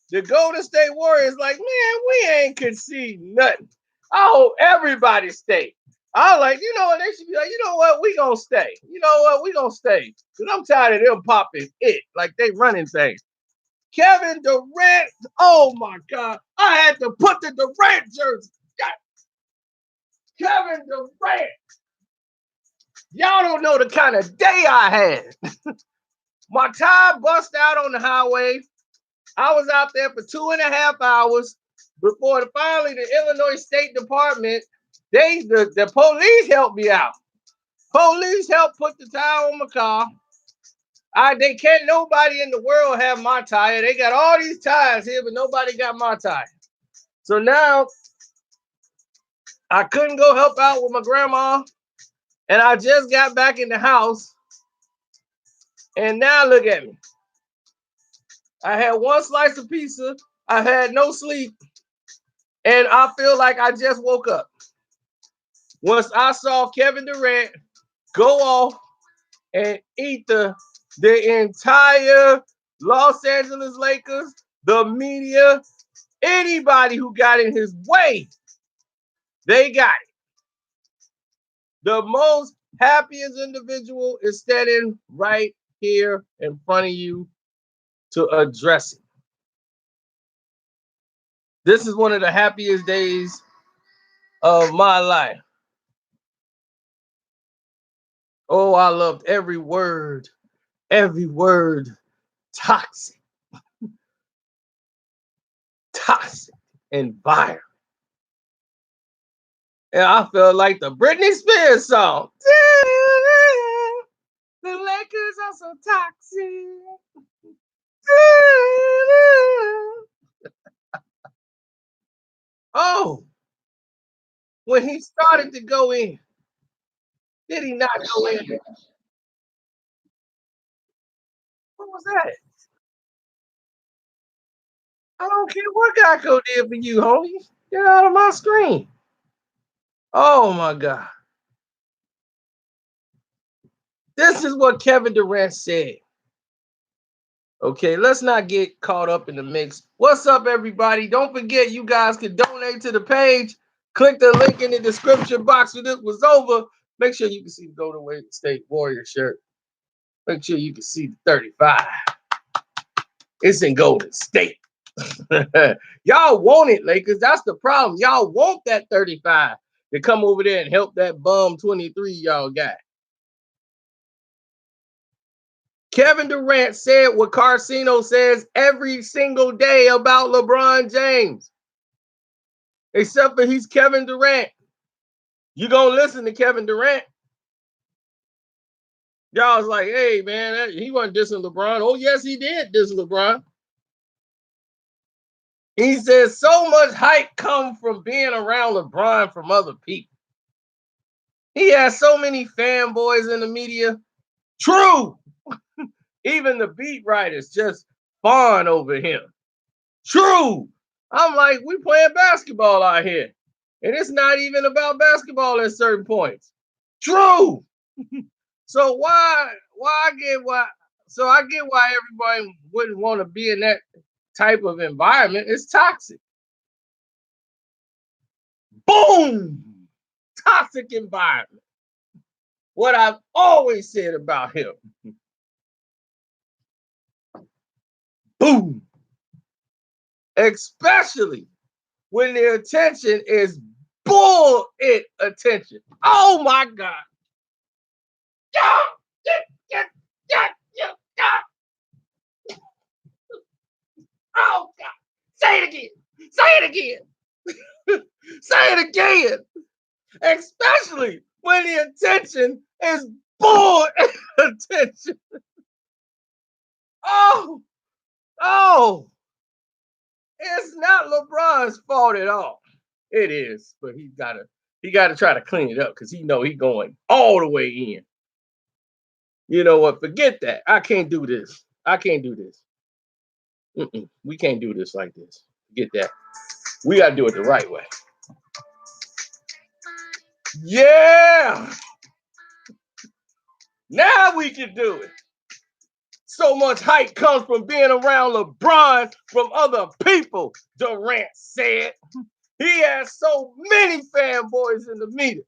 The Golden State Warriors like, man, we ain't conceding nothing. I hope everybody stay. I was like, you know what? They should be like, you know what? We gonna stay. You know what? We gonna stay. Because I'm tired of them popping it like they running things. Kevin Durant. Oh my God. I had to put the Durant jersey. Kevin Durant. Y'all don't know the kind of day I had. My tire bust out on the highway. I was out there for 2.5 hours before finally the Illinois State Department, the police helped me out. Police helped put the tire on my car. They can't nobody in the world have my tire. They got all these tires here, but nobody got my tire. So now I couldn't go help out with my grandma. And I just got back in the house. And now look at me. I had one slice of pizza. I had no sleep. And I feel like I just woke up. Once I saw Kevin Durant go off and eat the entire Los Angeles Lakers, the media, anybody who got in his way, they got it. The most happiest individual is standing right here in front of you to address it. This is one of the happiest days of my life. Oh, I loved every word toxic, toxic environment. And I felt like the Britney Spears song. The Lakers are so toxic. Oh, when he started to go in, did he not go in? What was that? I don't care what Geico did for you, homie. Get out of my screen. Oh my God. This is what Kevin Durant said. Okay, let's not get caught up in the mix. What's up, everybody? Don't forget, you guys can donate to the page. Click the link in the description box when this was over. Make sure you can see the Golden State Warrior shirt. Make sure you can see the 35. It's in Golden State. Y'all want it, Lakers. That's the problem. Y'all want that 35 to come over there and help that bum 23 y'all got. Kevin Durant said what Carcino says every single day about LeBron James. Except for he's Kevin Durant. You gonna listen to Kevin Durant? Y'all was like, hey, man, he wasn't dissing LeBron. Oh, yes, he did diss LeBron. He says so much hype comes from being around LeBron from other people. He has so many fanboys in the media. True. Even the beat writers just fawn over him. True. I'm like, we playing basketball out here. And it's not even about basketball at certain points. True. So I get why everybody wouldn't want to be in that type of environment. It's toxic. Boom! Toxic environment. What I've always said about him. Boom! Especially when the attention is bull-it attention. Oh my God. Oh God. Say it again. Say it again. Say it again. Especially when the attention is bull attention. Oh, it's not LeBron's fault at all. It is, but he gotta try to clean it up because he know he going all the way in. You know what? Forget that. I can't do this. I can't do this. We can't do this like this. Get that. We gotta do it the right way. Yeah. Now we can do it. So much hype comes from being around LeBron from other people, Durant said. He has so many fanboys in the media.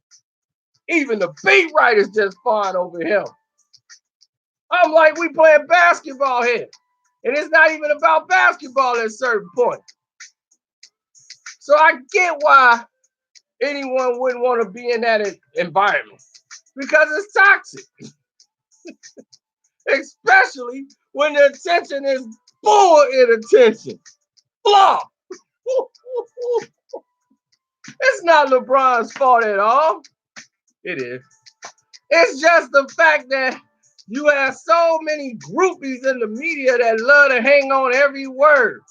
Even the beat writers just fawn over him. I'm like, we playing basketball here. And it's not even about basketball at a certain point. So I get why anyone wouldn't want to be in that environment. Because it's toxic. Especially when the attention is full inattention. Fluff. It's not LeBron's fault at all. It is. It's just the fact that you have so many groupies in the media that love to hang on every word.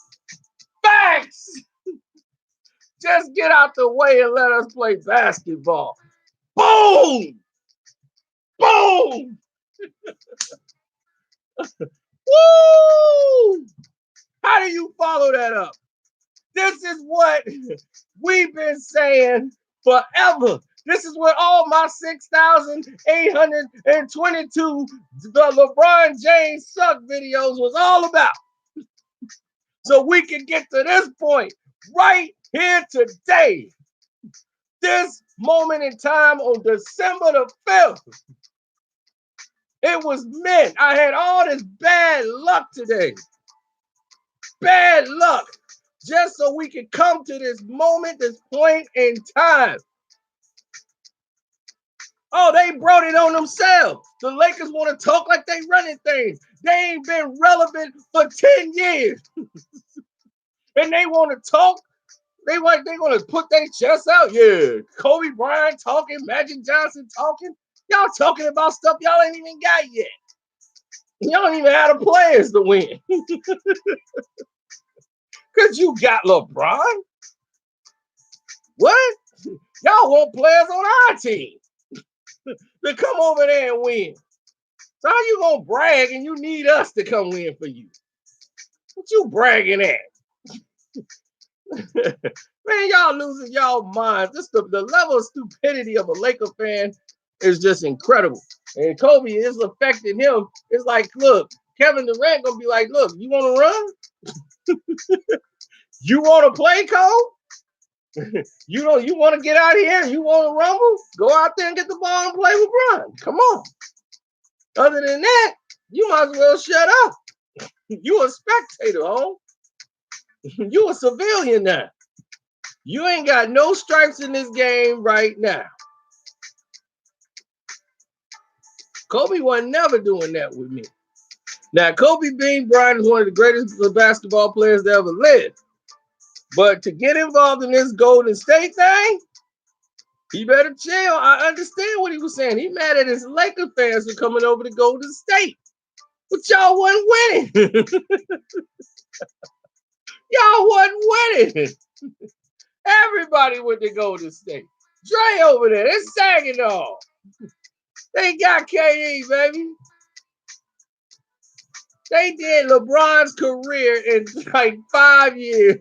Facts! Just get out the way and let us play basketball. Boom! Boom! Woo! How do you follow that up? This is what we've been saying forever. This is what all my 6,822 the LeBron James suck videos was all about. So we can get to this point right here today. This moment in time on December the 5th. It was meant. I had all this bad luck today. Bad luck. Just so we can come to this moment, this point in time. Oh, they brought it on themselves. The Lakers want to talk like they running things. They ain't been relevant for 10 years. And they want to talk. They want to put their chest out. Yeah, Kobe Bryant talking, Magic Johnson talking. Y'all talking about stuff y'all ain't even got yet. Y'all don't even have the players to win. Because you got LeBron. What? Y'all want players on our team to come over there and win. So how you gonna brag and you need us to come win for you? What you bragging at? Man, y'all losing y'all minds. This the level of stupidity of a Laker fan is just incredible. And Kobe is affecting him. It's like, look, Kevin Durant gonna be like, look, you want to run? You want to play, Cole? You want to get out of here? You want to rumble? Go out there and get the ball and play with Bron. Come on. Other than that, you might as well shut up. You a spectator, home. You a civilian now. You ain't got no stripes in this game right now. Kobe wasn't never doing that with me. Now, Kobe Bean Bryant is one of the greatest basketball players to ever live. But to get involved in this Golden State thing, he better chill. I understand what he was saying. He mad at his Laker fans for coming over to Golden State. But y'all wasn't winning. Y'all wasn't winning. Everybody went to Golden State. Dre over there. It's sagging off. They got KD, baby. They did LeBron's career in like 5 years.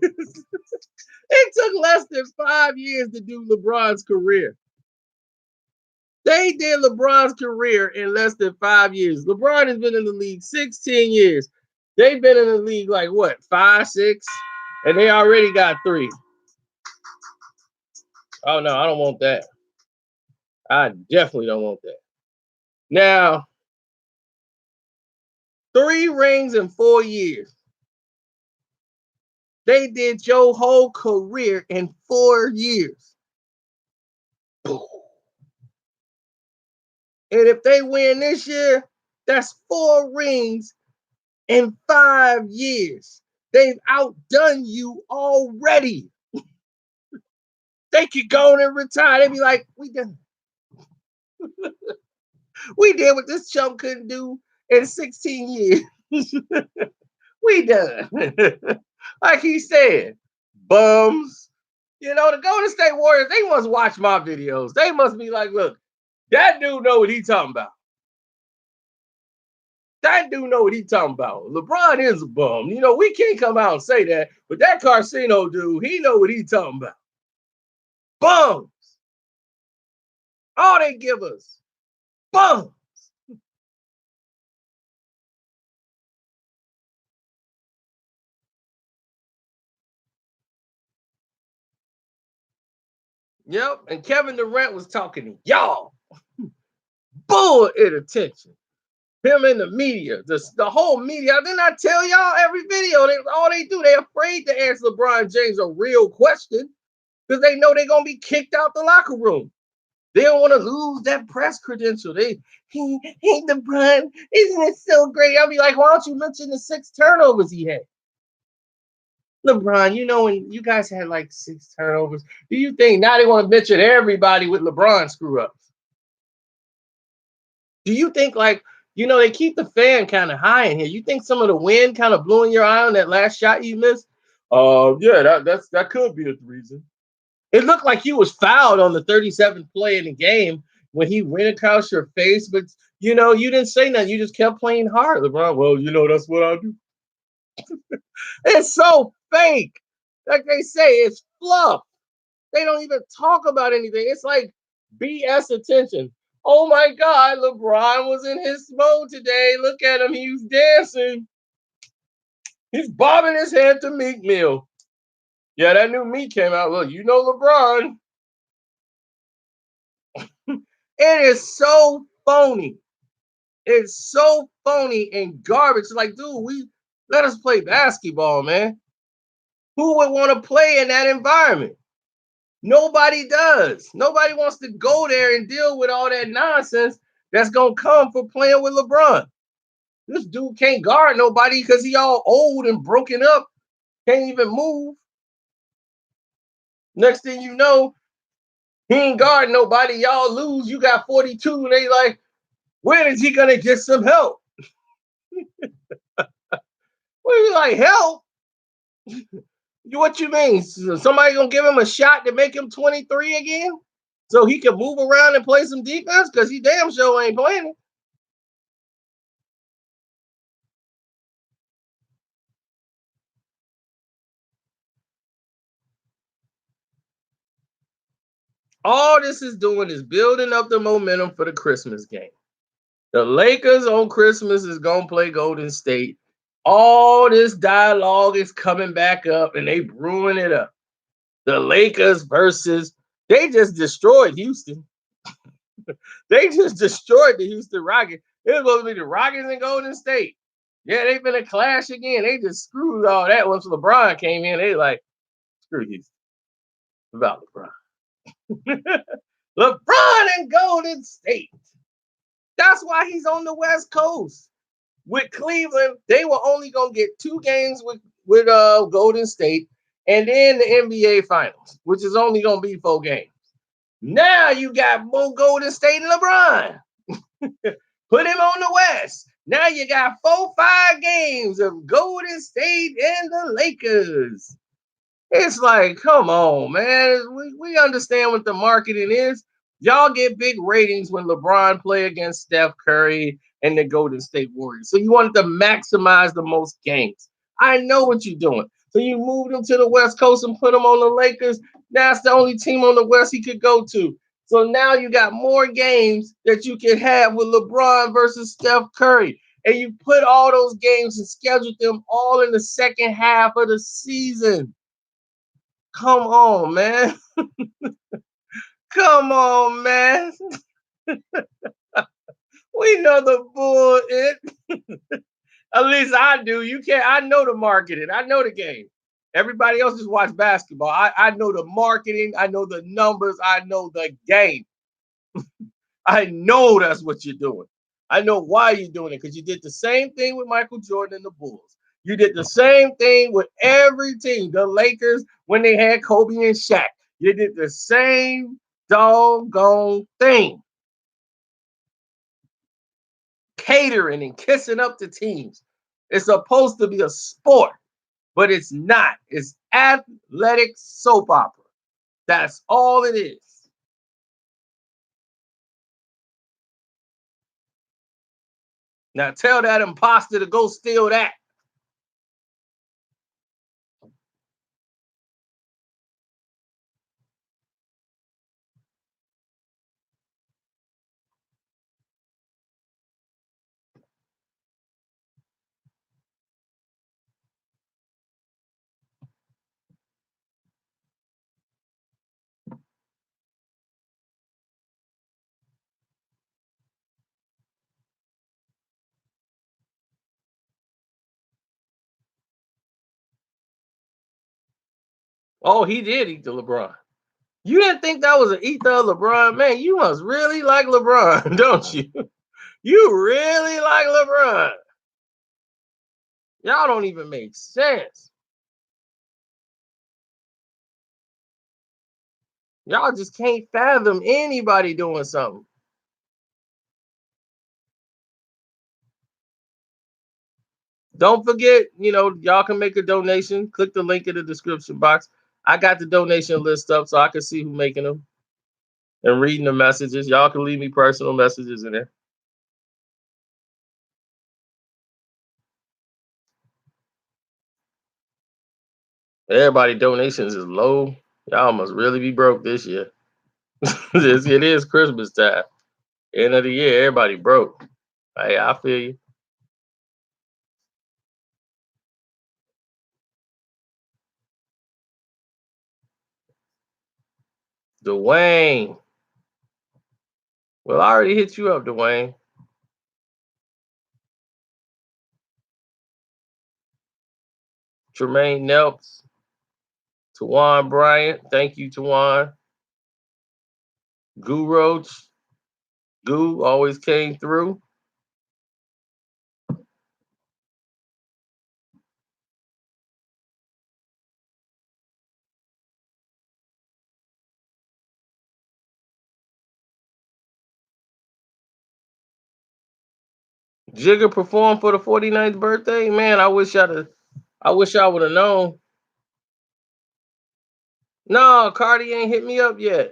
It took less than 5 years to do LeBron's career. They did LeBron's career in less than 5 years. LeBron has been in the league 16 years. They've been in the league like what, 5, 6? And they already got 3. Oh no, I don't want that. I definitely don't want that. Now, 3 rings in 4 years. They did your whole career in 4 years. And if they win this year, that's 4 rings in 5 years. They've outdone you already. They could go and retire. They'd be like, we done. We did what this chump couldn't do in 16 years. We done. Like he said, bums. You know, the Golden State Warriors, they must watch my videos. They must be like, look, that dude know what he talking about. That dude know what he talking about. LeBron is a bum. You know, we can't come out and say that, but that Carcino dude, he know what he talking about. Bums. All they give us. Bums. Yep. And Kevin Durant was talking to y'all. Bull attention. Him in the media, the whole media. Didn't I tell y'all every video? All they do, they're afraid to ask LeBron James a real question because they know they're gonna be kicked out the locker room. They don't want to lose that press credential. Hey LeBron, isn't it so great? I'll be like, why don't you mention the 6 turnovers he had? LeBron, you know when you guys had like 6 turnovers, do you think now they want to mention everybody with LeBron screw ups? Do you think like they keep the fan kind of high in here? You think some of the wind kind of blew in your eye on that last shot you missed? Yeah, that could be the reason. It looked like he was fouled on the 37th play in the game when he went across your face, but you didn't say nothing. You just kept playing hard, LeBron. Well, that's what I do. It's so fake. Like they say, it's fluff. They don't even talk about anything. It's like BS attention. Oh my God, LeBron was in his mode today. Look at him. He's dancing. He's bobbing his head to Meek Mill. Yeah, that new Meek came out. Look, LeBron. It is so phony. It's so phony and garbage. Like, dude, let us play basketball, man. Who would want to play in that environment? Nobody does. Nobody wants to go there and deal with all that nonsense that's gonna come for playing with LeBron. This dude can't guard nobody because he all old and broken up, can't even move. Next thing you know, he ain't guarding nobody. Y'all lose. You got 42, and they like, when is he gonna get some help? What are you like, help? What you mean? Somebody gonna give him a shot to make him 23 again? So he can move around and play some defense? Because he damn sure ain't playing it. All this is doing is building up the momentum for the Christmas game. The Lakers on Christmas is gonna play Golden State. All this dialogue is coming back up and they brewing it up. The Lakers versus they just destroyed Houston. They just destroyed the Houston Rockets. It was supposed to be the Rockets and Golden State. Yeah, they've been a clash again. They just screwed all that once LeBron came in. They like, screw Houston. About LeBron. LeBron and Golden State. That's why he's on the West Coast. With Cleveland, they were only gonna get 2 games with Golden State, and then the NBA Finals, which is only gonna be 4 games. Now you got both Golden State and LeBron. Put him on the West. Now you got 4-5 games of Golden State and the Lakers. It's like, come on, man. We understand what the marketing is. Y'all get big ratings when LeBron play against Steph Curry and the Golden State Warriors. So you wanted to maximize the most games. I know what you're doing. So you moved him to the West Coast and put him on the Lakers. Now it's the only team on the West he could go to. So now you got more games that you can have with LeBron versus Steph Curry. And you put all those games and scheduled them all in the second half of the season. Come on, man. Come on, man. We know the bull it. At least I do. You can't. I know the marketing. I know the game. Everybody else just watch basketball. I know the marketing. I know the numbers. I know the game. I know that's what you're doing. I know why you're doing it because you did the same thing with Michael Jordan and the Bulls. You did the same thing with every team. The Lakers when they had Kobe and Shaq. You did the same doggone thing. Catering and kissing up the teams. It's supposed to be a sport, but it's not. It's athletic soap opera. That's all it is. Now tell that imposter to go steal that. Oh, he did eat the LeBron. You didn't think that was an eat the LeBron? Man, you must really like LeBron, don't you? You really like LeBron. Y'all don't even make sense. Y'all just can't fathom anybody doing something. Don't forget, y'all can make a donation. Click the link in the description box. I got the donation list up so I can see who's making them and reading the messages. Y'all can leave me personal messages in there. Everybody donations is low. Y'all must really be broke this year. It is Christmas time. End of the year, everybody broke. Hey, I feel you. Dwayne. Well, I already hit you up, Dwayne. Tremaine Nelps. Tawan Bryant. Thank you, Tawan. Goo Roach. Goo always came through. Jigga performed for the 49th birthday. Man, I wish I would have known. No, Cardi ain't hit me up yet.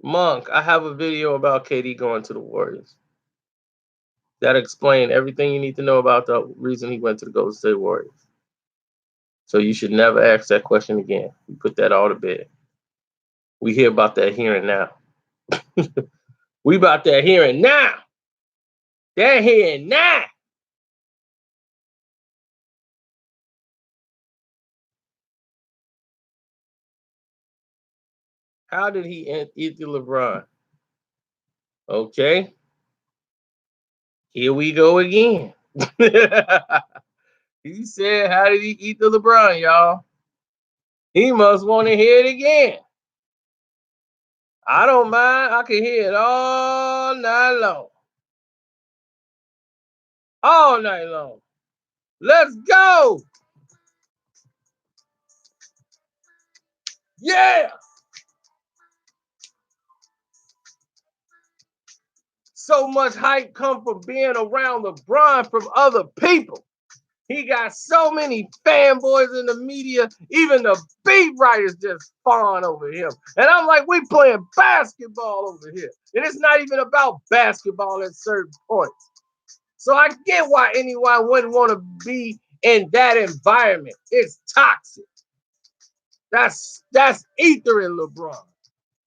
Monk, I have a video about KD going to the Warriors. That explain everything you need to know about the reason he went to the Golden State Warriors. So you should never ask that question again. We put that all to bed. We hear about that here and now. We about that here and now. That here and now. How did he eat the LeBron? Okay. Here we go again. He said, how did he eat the LeBron, y'all? He must want to hear it again. I don't mind. I can hear it all night long. All night long. Let's go. Yeah. So much hype come from being around LeBron from other people. He got so many fanboys in the media, even the beat writers just fawn over him. And I'm like, we playing basketball over here. And it's not even about basketball at certain points. So I get why anyone wouldn't want to be in that environment. It's toxic. That's ether in LeBron.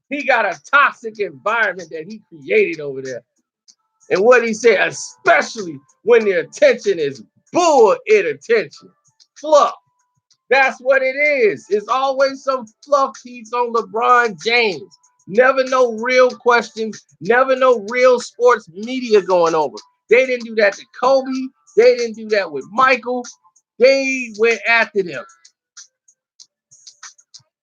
He got a toxic environment that he created over there. And what he said, especially when the attention is bull attention. Fluff. That's what it is. It's always some fluff piece on LeBron James. Never no real questions. Never no real sports media going over. They didn't do that to Kobe. They didn't do that with Michael. They went after them.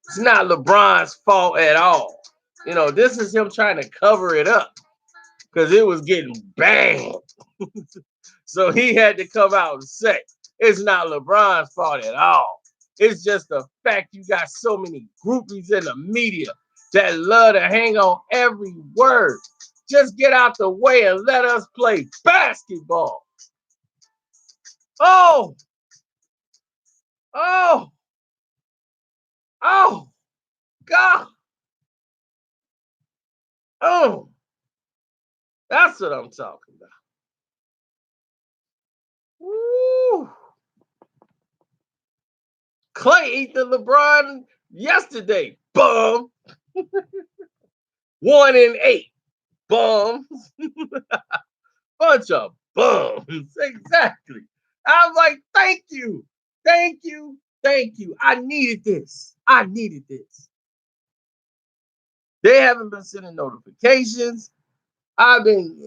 It's not LeBron's fault at all. This is him trying to cover it up because it was getting banned. So he had to come out and say, it's not LeBron's fault at all. It's just the fact you got so many groupies in the media that love to hang on every word. Just get out the way and let us play basketball. Oh, oh, oh, God. Oh, that's what I'm talking about. Woo. Clay ate the LeBron yesterday. Bum. 1-8. Bums. Bunch of bums. Exactly. I was like, thank you. Thank you. Thank you. I needed this. I needed this. They haven't been sending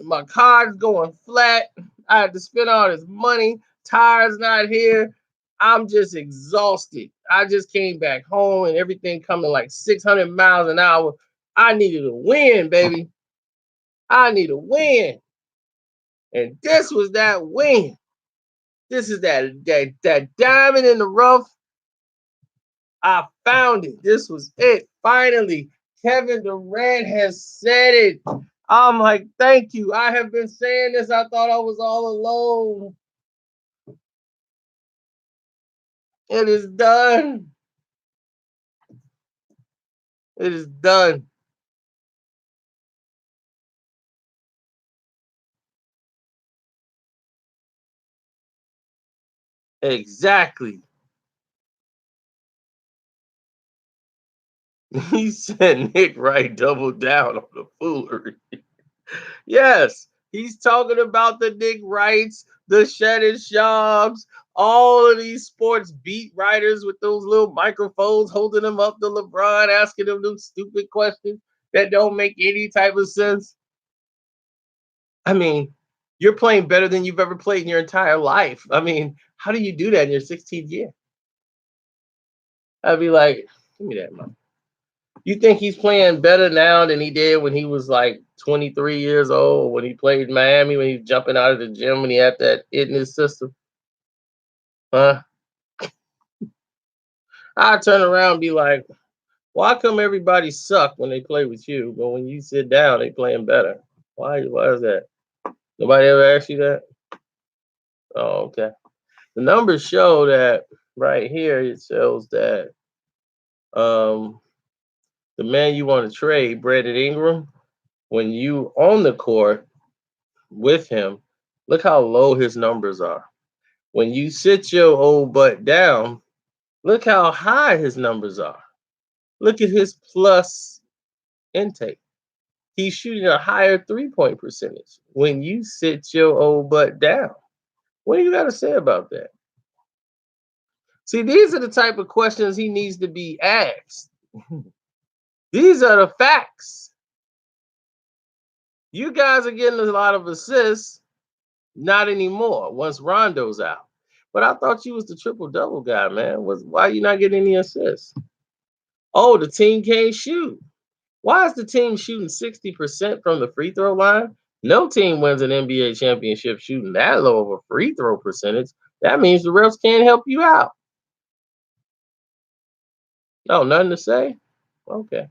my card's going flat. I had to spend all this money tire's not here. I'm just exhausted. I just came back home and everything coming like 600 miles an hour. I needed a win, baby. I need a win. And this was that win. This is that diamond in the rough. I found it. This was it. Finally, Kevin Durant has said it. I'm like, thank you. I have been saying this. I thought I was all alone. It is done. It is done. Exactly. He said Nick Wright doubled down on the foolery. Yes, he's talking about the Nick Wrights, the Shannon Sharps, all of these sports beat writers with those little microphones holding them up to LeBron, asking them those stupid questions that don't make any type of sense. I mean, you're playing better than you've ever played in your entire life. I mean, how do you do that in your 16th year? I'd be like, give me that, man. You think he's playing better now than he did when he was like 23 years old, when he played in Miami, when he was jumping out of the gym, when he had that it in his system? Huh? I turn around and be like, why come everybody suck when they play with you, but when you sit down, they playing better? Why is that? Nobody ever asked you that? Oh, okay. The numbers show that right here, it shows that um the man you want to trade, Brandon Ingram, when you on the court with him, look how low his numbers are. When you sit your old butt down, look how high his numbers are. Look at his plus intake. He's shooting a higher 3-point percentage when you sit your old butt down. What do you got to say about that? See, these are the type of questions he needs to be asked. These are the facts. You guys are getting a lot of assists. Not anymore once Rondo's out. But I thought you was the triple double guy, man. Why you not getting any assists? Oh, the team can't shoot. Why is the team shooting 60% from the free throw line? No team wins an NBA championship shooting that low of a free throw percentage. That means the refs can't help you out. No, nothing to say? Okay.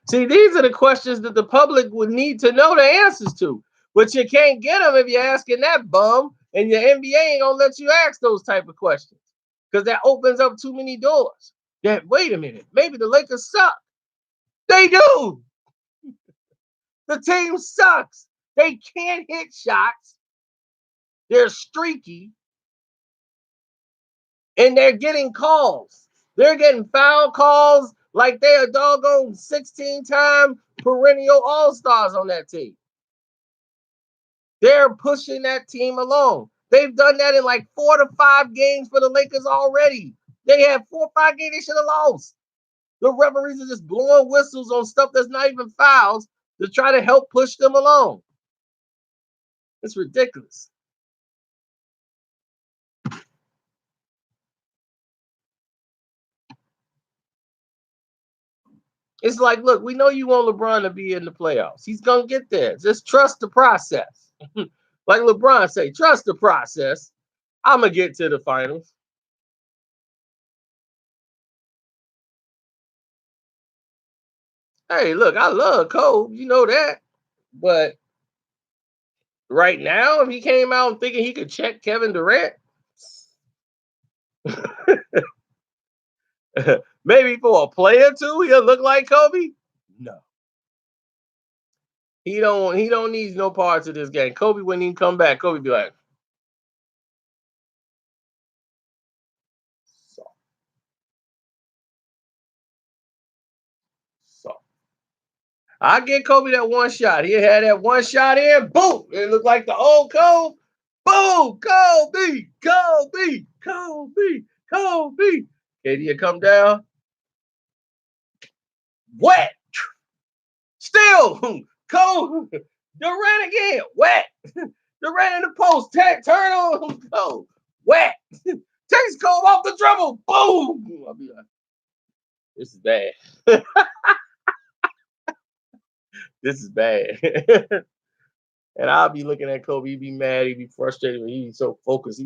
See, these are the questions that the public would need to know the answers to. But you can't get them if you're asking that bum, and your NBA ain't gonna let you ask those type of questions because that opens up too many doors. That wait a minute, maybe the Lakers suck. They do. The team sucks. They can't hit shots. They're streaky, and they're getting calls. They're getting foul calls like they're doggone 16-time perennial all-stars on that team. They're pushing that team along. They've done that in like 4 to 5 games for the Lakers already. They had 4 or 5 games they should have lost. The referees are just blowing whistles on stuff that's not even fouls to try to help push them along. It's ridiculous. It's like, look, we know you want LeBron to be in the playoffs. He's going to get there. Just trust the process. Like LeBron say, trust the process. I'm going to get to the finals. Hey, look, I love Cole. You know that. But right now, if he came out thinking he could check Kevin Durant, maybe for a player too, he'll look like Kobe. No, he don't. He don't need no parts of this game. Kobe wouldn't even come back. Kobe be like, so, so. I get Kobe that one shot. He had that one shot in. Boom! It looked like the old Kobe. Boom! Kobe, Kobe, Kobe, Kobe. KD come down, wet. Still, Kobe, Durant again, wet. Durant Durant in the post. Turn on. Go. Whack. Takes Cole off the dribble. Boom. I'll be like, this is bad. This is bad. And I'll be looking at Kobe. He'd be mad. He'd be frustrated. But he'd be so focused.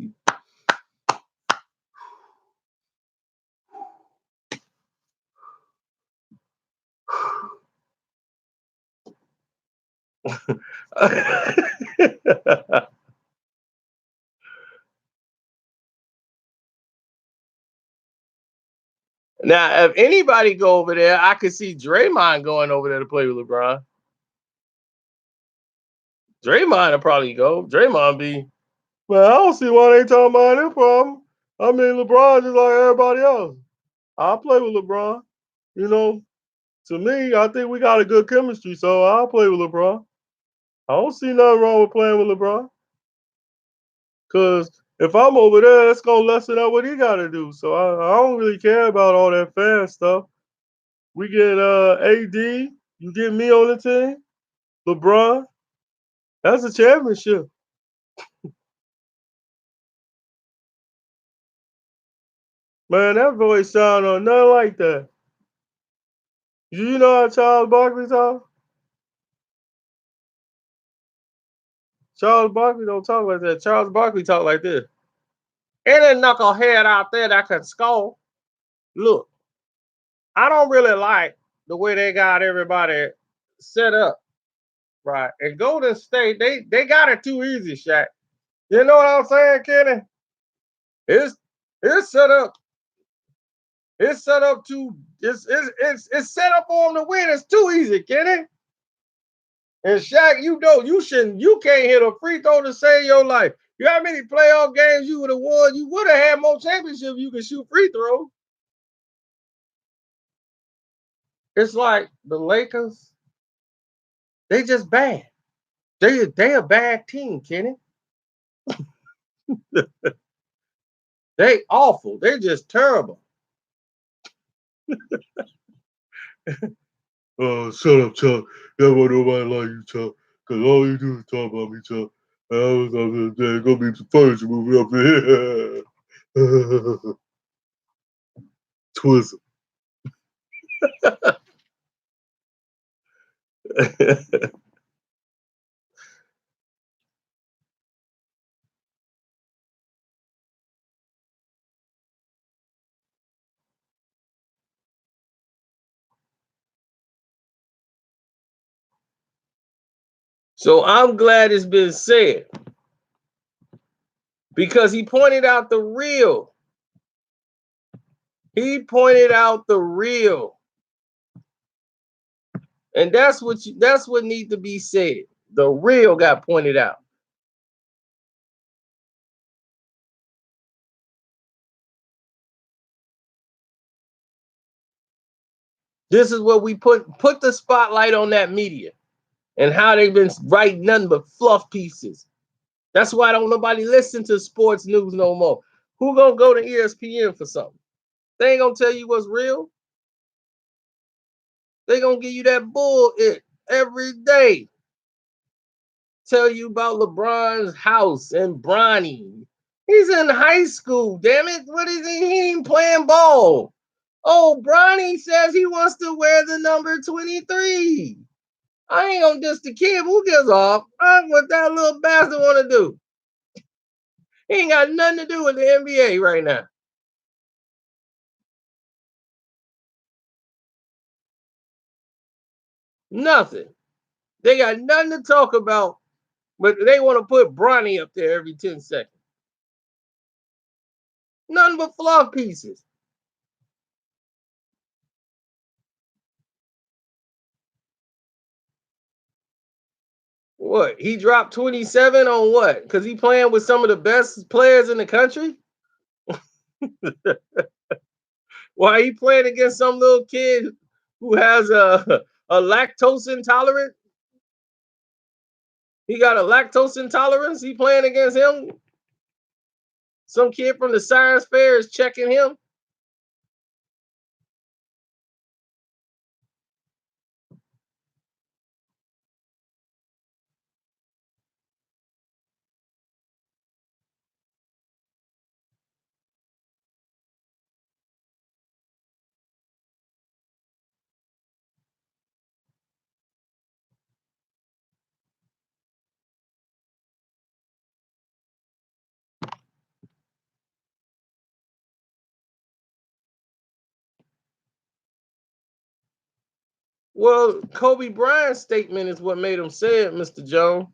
Now, if anybody go over there, I could see Draymond going over there to play with LeBron. Draymond will probably go. Draymond be, well, I don't see why they talking about their problem. I mean, LeBron just like everybody else. I'll play with LeBron. You know, to me, I think we got a good chemistry, so I'll play with LeBron. I don't see nothing wrong with playing with LeBron. Because if I'm over there, that's going to lessen up what he got to do. So I don't really care about all that fan stuff. We get AD. You get me on the team. LeBron. That's a championship. Man, that voice sound on nothing like that. Do you know how Charles Barkley talk? Charles Barkley don't talk like that. Charles Barkley talk like this. Any knucklehead out there that can score. Look, I don't really like the way they got everybody set up, right? And Golden State, they got it too easy, Shaq. You know what I'm saying, Kenny? It's set up. It's set up to it's set up for them to win. It's too easy, Kenny. And Shaq, you can't hit a free throw to save your life. You know how many playoff games you would have won? You would have had more championships. You can shoot free throws. It's like the Lakers. They just bad. They a bad team, Kenny. They awful. They just terrible. Shut up, Chuck. That won't nobody like you, Chuck. Because all you do is talk about me, Chuck. I was there's going to be some furniture moving up here. Twizzle. So I'm glad it's been said. Because he pointed out the real. He pointed out the real. And that's what needs to be said. The real got pointed out. This is what we put the spotlight on that media and how they've been writing nothing but fluff pieces. That's why don't nobody listen to sports news no more. Who gonna go to ESPN for something? They ain't gonna tell you what's real. They gonna give you that bull every day. Tell you about LeBron's house and brawny. He's in high school, damn it. What is he? He ain't playing ball. Oh, Brawny says he wants to wear the number 23. I ain't gonna diss the kid. Who gives off? What that little bastard want to do? He ain't got nothing to do with the NBA right now. Nothing. They got nothing to talk about, but they want to put Brawny up there every 10 seconds. Nothing but fluff pieces. What? He dropped 27 on what? Because he playing with some of the best players in the country? Why he playing against some little kid who has a lactose intolerant? He got a lactose intolerance. He playing against him. Some kid from the science fair is checking him. Well, Kobe Bryant's statement is what made him say it, Mr. Jones.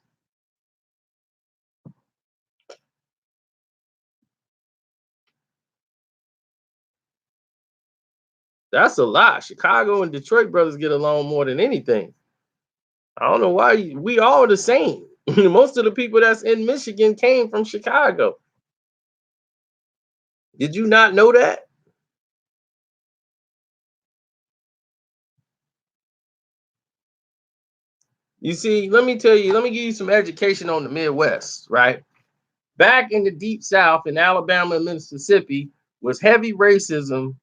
That's a lie. Chicago and Detroit brothers get along more than anything. I don't know why we all the same. Most of the people that's in Michigan came from Chicago. Did you not know that? You see, let me tell you, let me give you some education on the Midwest, right? Back in the deep South in Alabama and Mississippi was heavy racism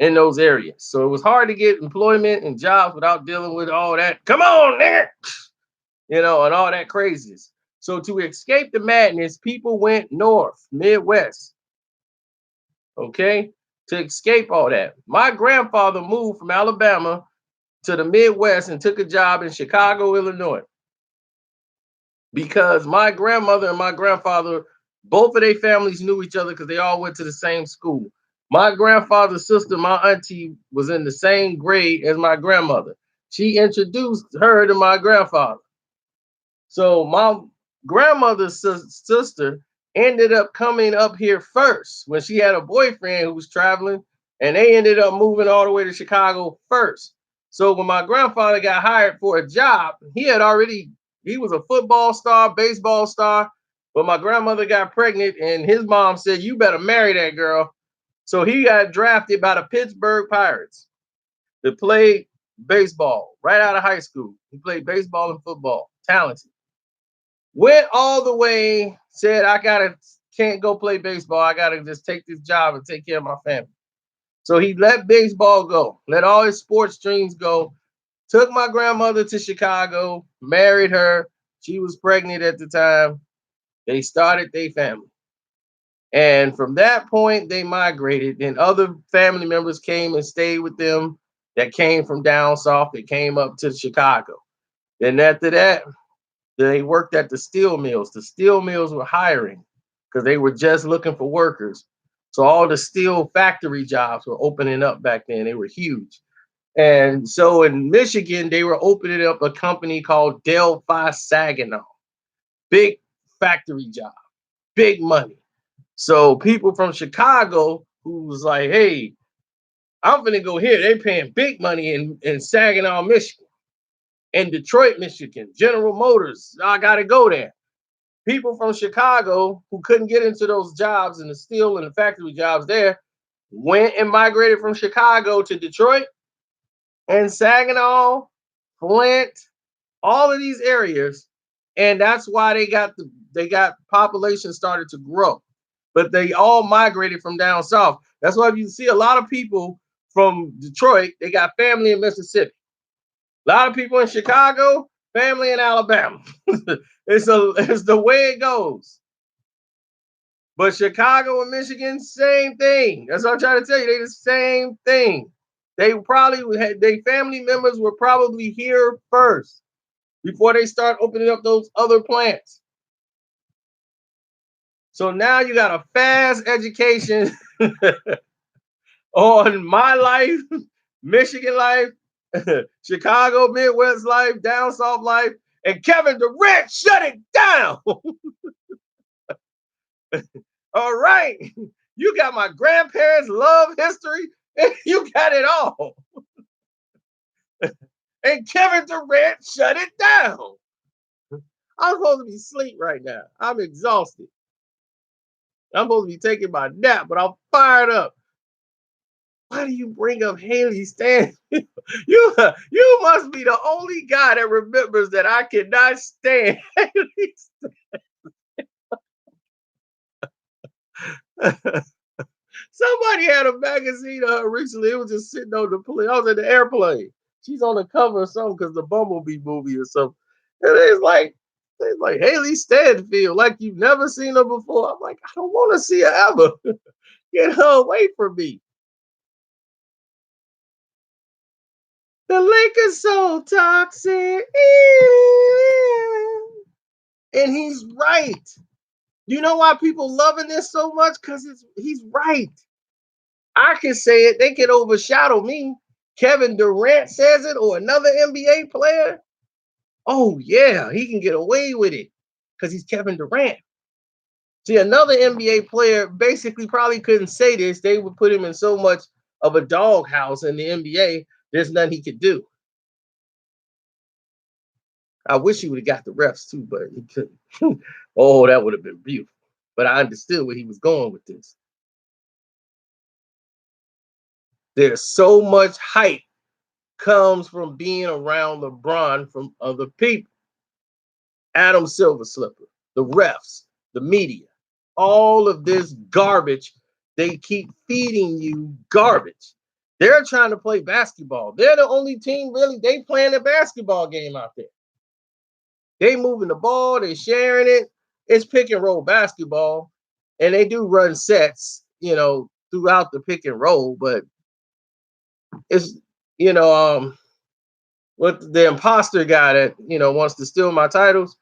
in those areas. So it was hard to get employment and jobs without dealing with all that. Come on, nigga, and all that craziness. So to escape the madness, people went north, Midwest, okay, to escape all that. My grandfather moved from Alabama to the Midwest and took a job in Chicago, Illinois, because my grandmother and my grandfather, both of their families knew each other because they all went to the same school. My grandfather's sister, my auntie, was in the same grade as my grandmother. She introduced her to my grandfather. So my grandmother's sister ended up coming up here first when she had a boyfriend who was traveling, and they ended up moving all the way to Chicago first. So when my grandfather got hired for a job, he was a football star, baseball star, but my grandmother got pregnant and his mom said, "You better marry that girl." So he got drafted by the Pittsburgh Pirates to play baseball right out of high school. He played baseball and football, talented. Went all the way, said, can't go play baseball. I gotta just take this job and take care of my family. So he let baseball go, let all his sports dreams go, took my grandmother to Chicago, married her. She was pregnant at the time. They started their family. And from that point, they migrated. Then other family members came and stayed with them that came from down south, that came up to Chicago. Then after that, they worked at the steel mills. The steel mills were hiring because they were just looking for workers. So all the steel factory jobs were opening up back then. They were huge. And so in Michigan, they were opening up a company called Delphi Saginaw. Big factory job, big money. So people from Chicago who was like, hey, I'm gonna go here. They paying big money in Saginaw, Michigan, in Detroit, Michigan, General Motors. I gotta go there. People from Chicago who couldn't get into those jobs and the steel and the factory jobs there went and migrated from Chicago to Detroit and Saginaw, Flint, all of these areas, and that's why they got population started to grow. But they all migrated from down south. That's why you see a lot of people from Detroit. They got family in Mississippi. A lot of people in Chicago, family in Alabama. It's the way it goes. But Chicago and Michigan, same thing. That's what I'm trying to tell you. They the same thing. They probably had their family members were probably here first before they start opening up those other plants. So now you got a fast education on my life, Michigan life, Chicago, Midwest life, down south life, and Kevin Durant shut it down. All right. You got my grandparents' love history, and you got it all. And Kevin Durant shut it down. I'm supposed to be asleep right now. I'm exhausted. I'm supposed to be taking my nap, but I'm fired up. Why do you bring up Haley Stanfield? You must be the only guy that remembers that I cannot stand Haley Stanfield. Somebody had a magazine of her recently. It was just sitting on the plane. I was in the airplane. She's on the cover of something because the Bumblebee movie or something. And it's like Haley Stanfield, like you've never seen her before. I'm like, I don't want to see her ever. Get her away from me. The Lakers so toxic. And he's right. You know why people loving this so much? Because he's right. I can say it. They can overshadow me. Kevin Durant says it or another NBA player, oh yeah, he can get away with it because he's Kevin Durant. See, another NBA player basically probably couldn't say this. They would put him in so much of a doghouse in the NBA, there's nothing he could do. I wish he would have got the refs too, but he couldn't. Oh, that would have been beautiful. But I understood where he was going with this. There's so much hype comes from being around LeBron from other people. Adam Silver Slipper, the refs, the media, all of this garbage. They keep feeding you garbage. They're trying to play basketball. They're the only team really. They playing a basketball game out there. They moving the ball. They sharing it. It's pick and roll basketball, and they do run sets, throughout the pick and roll. But it's you know, what the imposter guy that wants to steal my titles.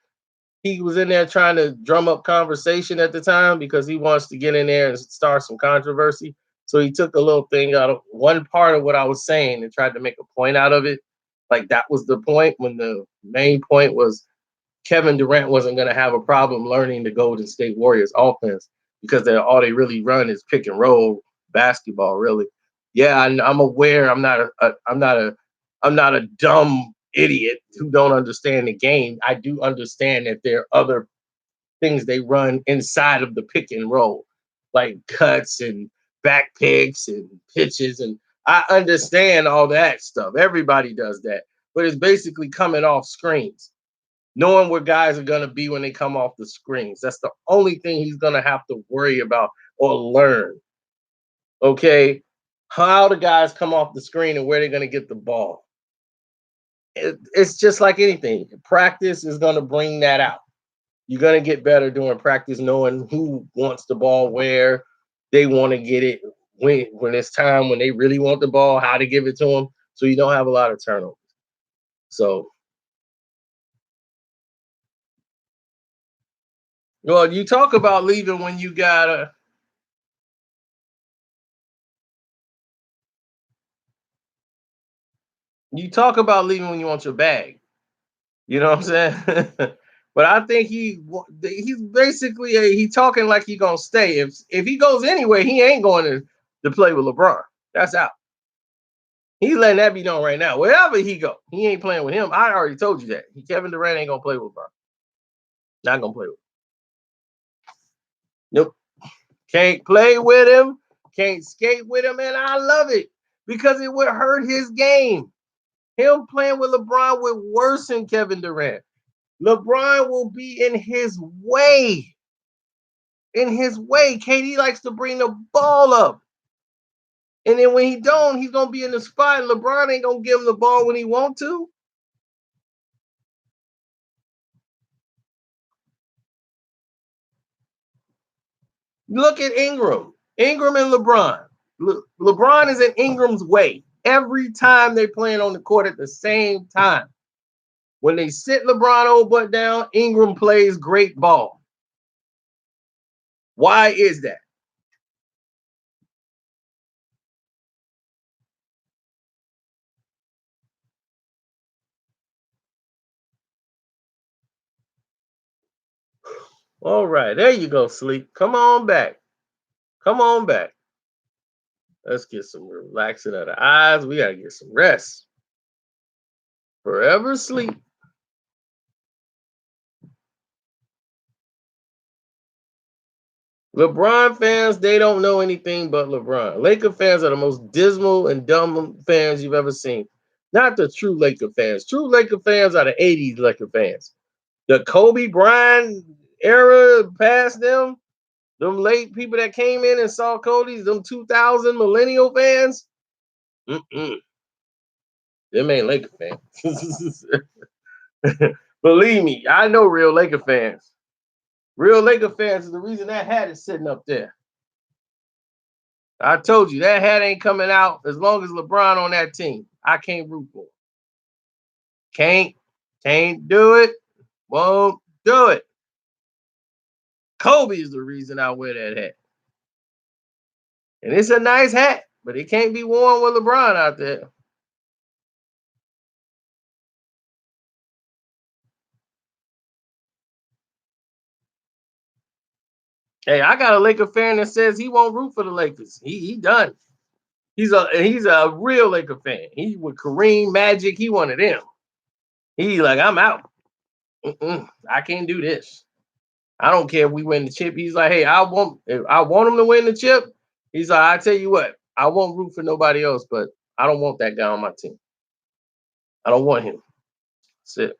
He was in there trying to drum up conversation at the time because he wants to get in there and start some controversy. So he took a little thing out of one part of what I was saying and tried to make a point out of it. Like that was the point when the main point was Kevin Durant wasn't going to have a problem learning the Golden State Warriors offense because all they really run is pick and roll basketball. Really, yeah, I'm aware. I'm not a dumb idiot who don't understand the game. I do understand that there are other things they run inside of the pick and roll, like cuts and back picks and pitches, and I understand all that stuff. Everybody does that, but it's basically coming off screens, knowing where guys are going to be when they come off the screens. That's the only thing he's going to have to worry about or learn. Okay. How the guys come off the screen and where they're going to get the ball. It's just like anything. Practice is going to bring that out. You're going to get better doing practice, knowing who wants the ball, where they want to get it, when it's time, when they really want the ball, how to give it to them. So you don't have a lot of turnovers. So, well, you talk about leaving when you got you talk about leaving when you want your bag. You know what I'm saying? But I think he's basically he talking like he gonna stay. If he goes anywhere, he ain't going to play with LeBron. That's out. He's letting that be known right now. Wherever he go, he ain't playing with him. I already told you that. Kevin Durant ain't gonna play with LeBron. Not gonna play with him. Nope. Can't play with him. Can't skate with him, and I love it because it would hurt his game. Him playing with LeBron would worsen Kevin Durant. LeBron will be in his way. In his way. KD likes to bring the ball up. And then when he don't, he's going to be in the spot, and LeBron ain't going to give him the ball when he want to. Look at Ingram. Ingram and LeBron. LeBron is in Ingram's way every time they're playing on the court at the same time. When they sit LeBron old butt down, Ingram plays great ball. Why is that? All right, there you go, Sleep. Come on back. Come on back. Let's get some relaxing of the eyes. We gotta get some rest. Forever sleep. LeBron fans, they don't know anything but LeBron. Laker fans are the most dismal and dumb fans you've ever seen. Not the true Laker fans. True Laker fans are the 80s Laker fans. The Kobe Bryant era past them late people that came in and saw Cody's, them 2000 millennial fans. Mm-mm. Them ain't Laker fans. Believe me, I know real Laker fans. Real Laker fans is the reason that hat is sitting up there. I told you that hat ain't coming out as long as LeBron on that team. I can't root for him. Can't do it. Won't do it. Kobe is the reason I wear that hat. And it's a nice hat, but it can't be worn with LeBron out there. Hey, I got a Laker fan that says he won't root for the Lakers. He done. He's a real Laker fan. He with Kareem, Magic. He wanted them. He like, I'm out. I can't do this. I don't care if we win the chip. He's like, hey, I want him to win the chip. He's like, I tell you what, I won't root for nobody else, but I don't want that guy on my team. I don't want him. That's it.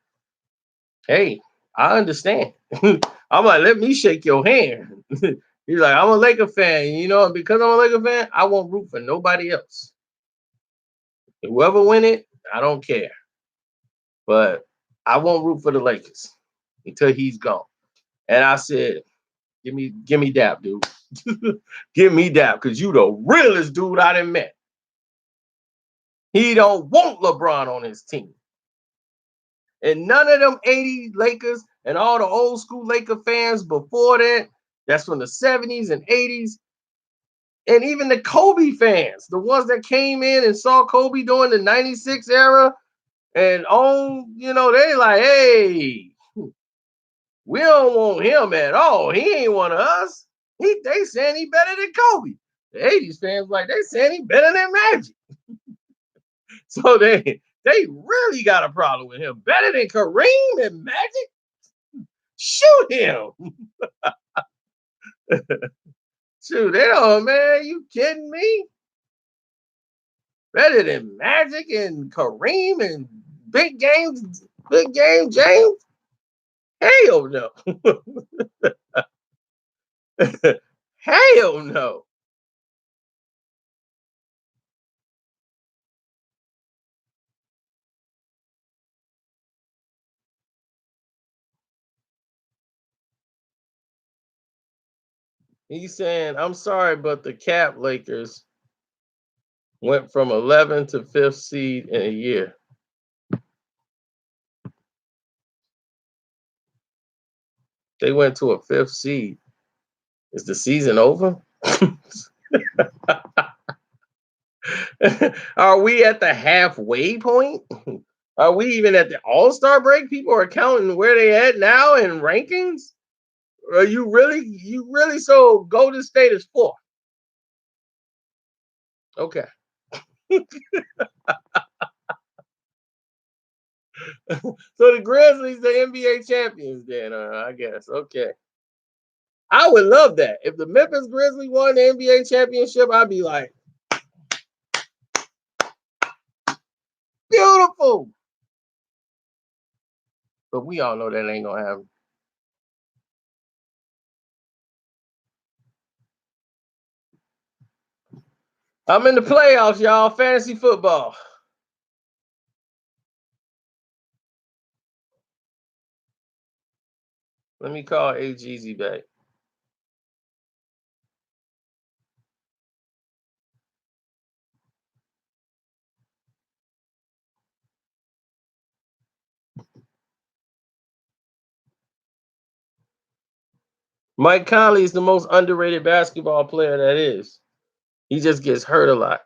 Hey, I understand. I'm like, let me shake your hand. He's like, I'm a Laker fan, and because I'm a Laker fan, I won't root for nobody else. Whoever win it, I don't care. But I won't root for the Lakers until he's gone. And I said, give me Dap, dude. Give me Dap, because you the realest dude I done met. He don't want LeBron on his team. And none of them 80 Lakers and all the old school Laker fans before that's from the 70s and 80s, and even the Kobe fans, the ones that came in and saw Kobe during the 96 era, and they like, hey, we don't want him at all. He ain't one of us. They saying he better than Kobe. The 80s fans like, they saying he better than Magic. So they really got a problem with him. Better than Kareem and Magic? Shoot him. Shoot, they don't, man. You kidding me? Better than Magic and Kareem and big game James? Hell no. Hell no. He's saying, I'm sorry, but the Cap Lakers went from 11 to 5th seed in a year. They went to a 5th seed. Is the season over? Are we at the halfway point? Are we even at the All-Star break? People are counting where they at now in rankings? Are you really so Golden State is 4th? Okay. So the Grizzlies, the NBA champions, then I guess. Okay. I would love that. If the Memphis Grizzlies won the NBA championship, I'd be like, beautiful. But we all know that ain't gonna happen. I'm in the playoffs, y'all. Fantasy football. Let me call AGZ back. Mike Conley is the most underrated basketball player that is. He just gets hurt a lot.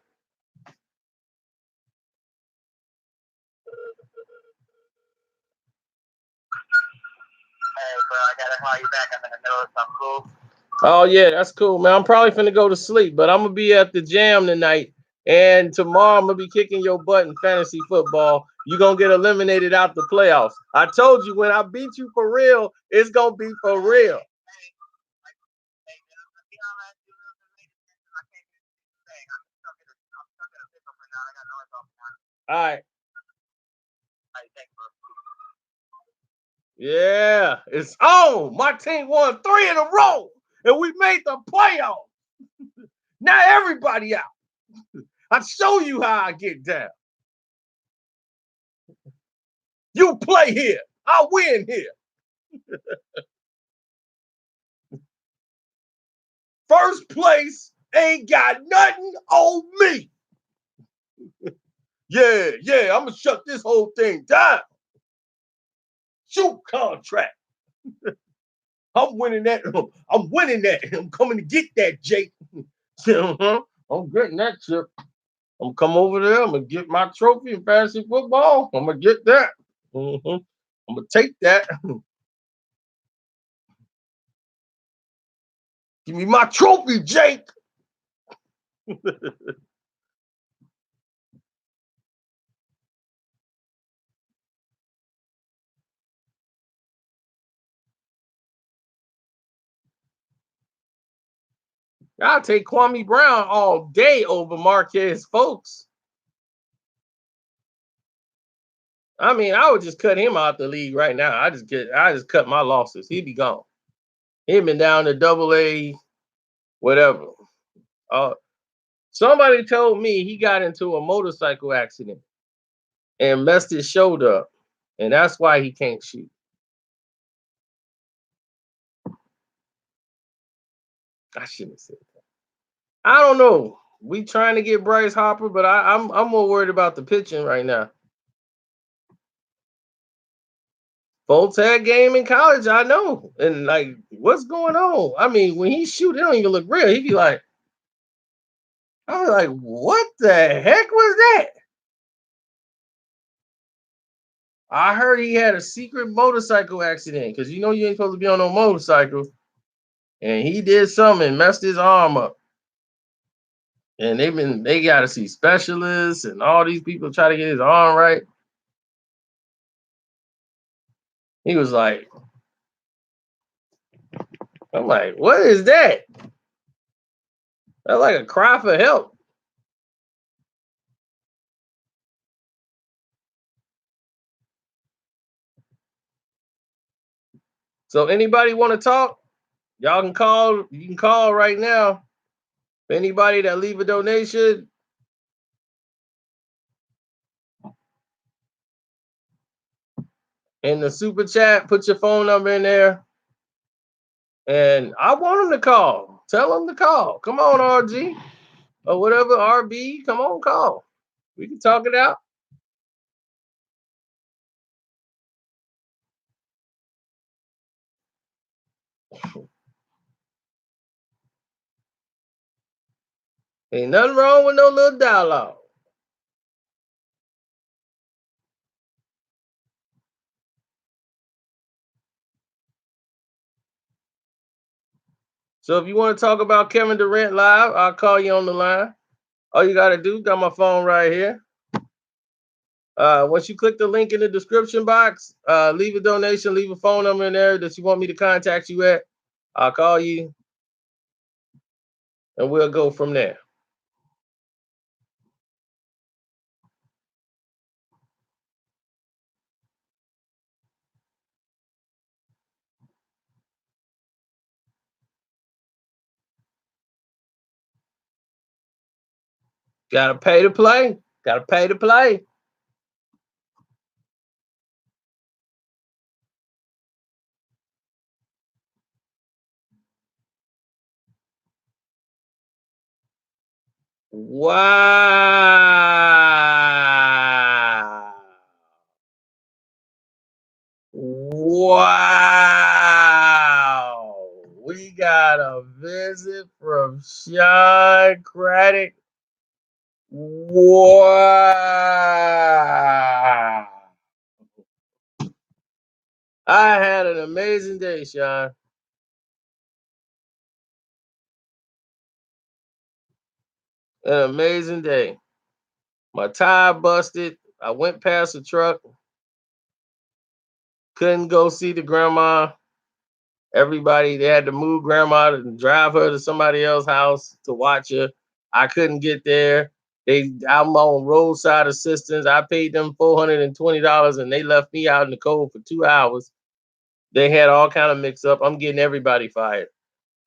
Hey, bro, I gotta call you back. I'm in the middle of something cool. Oh yeah, that's cool, man. I'm probably finna go to sleep, but I'm gonna be at the jam tonight. And tomorrow I'm gonna be kicking your butt in fantasy football. You're gonna get eliminated out the playoffs. I told you when I beat you for real, it's gonna be for real. All right. Yeah, it's on. My team won 3 in a row, and we made the playoffs. Now everybody out. I show you how I get down. You play here. I win here. First place ain't got nothing on me. Yeah, I'm gonna shut this whole thing down. Shoot contract. I'm winning that. I'm winning that. I'm coming to get that, Jake. I'm getting that chip. I'm come over there. I'm gonna get my trophy in fantasy football. I'm gonna get that. I'm gonna take that. Give me my trophy, Jake. I'll take Kwame Brown all day over Marquez Folks. I mean, I would just cut him out the league right now. I just cut my losses. He'd be gone. He'd been down to AA, whatever. Somebody told me he got into a motorcycle accident and messed his shoulder up, and that's why he can't shoot. I shouldn't have said that. I don't know. We trying to get Bryce Harper, but I'm more worried about the pitching right now. Full tag game in college, I know. And like, what's going on? I mean, when he shoot, it don't even look real. He be like, I'm like, what the heck was that? I heard he had a secret motorcycle accident because you know you ain't supposed to be on no motorcycle. And he did something and messed his arm up. And they got to see specialists and all these people try to get his arm right. He was like, I'm like, what is that? That's like a cry for help. So anybody want to talk? Y'all can call. You can call right now. Anybody that leave a donation. In the super chat, put your phone number in there. And I want them to call. Tell them to call. Come on, RG. Or whatever, RB. Come on, call. We can talk it out. Ain't nothing wrong with no little dialogue. So if you want to talk about Kevin Durant live, I'll call you on the line. All you got to do, got my phone right here. Once you click the link in the description box, leave a donation, leave a phone number in there that you want me to contact you at. I'll call you, and we'll go from there. Gotta pay to play. Gotta pay to play. Wow. Wow. We got a visit from Sean Craddock. Wow. I had an amazing day, Sean. An amazing day. My tire busted. I went past the truck. Couldn't go see the grandma. Everybody, they had to move grandma and drive her to somebody else's house to watch her. I couldn't get there. I'm on roadside assistance. I paid them $420 and they left me out in the cold for 2 hours. They had all kind of mix up. I'm getting everybody fired.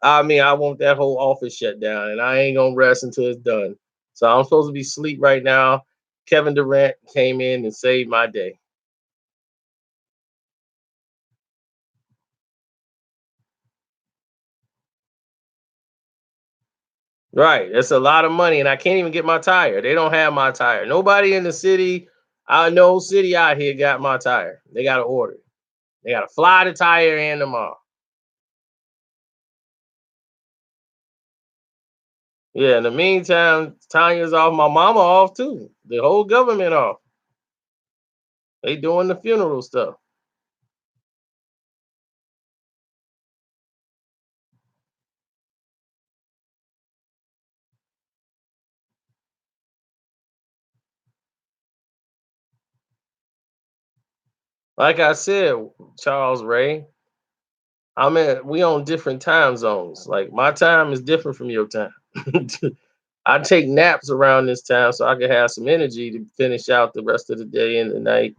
I mean, I want that whole office shut down, and I ain't gonna rest until it's done. So I'm supposed to be asleep right now. Kevin Durant came in and saved my day. Right. That's a lot of money, and I can't even get my tire. They don't have my tire. Nobody in the city, I know city out here got my tire. They got to order it. They got to fly the tire in tomorrow. Yeah, in the meantime, Tanya's off, my mama off too. The whole government off. They doing the funeral stuff. Like I said, Charles Ray, we on different time zones. Like my time is different from your time. I take naps around this time so I can have some energy to finish out the rest of the day and the night.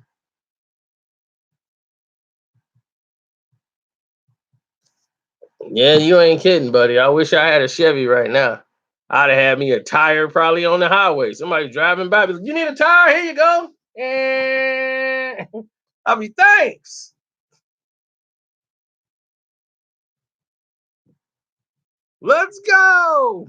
Yeah, you ain't kidding, buddy. I wish I had a Chevy right now. I'd have had me a tire probably on the highway. Somebody driving by, be like, you need a tire? Here you go. And I'll be thanks. Let's go.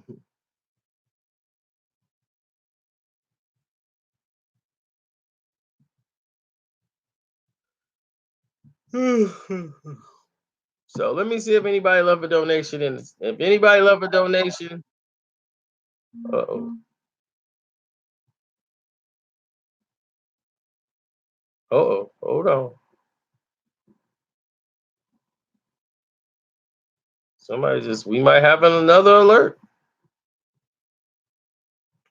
So let me see if anybody left a donation. And if anybody left a donation, uh-oh. Uh-oh. Hold on. We might have another alert.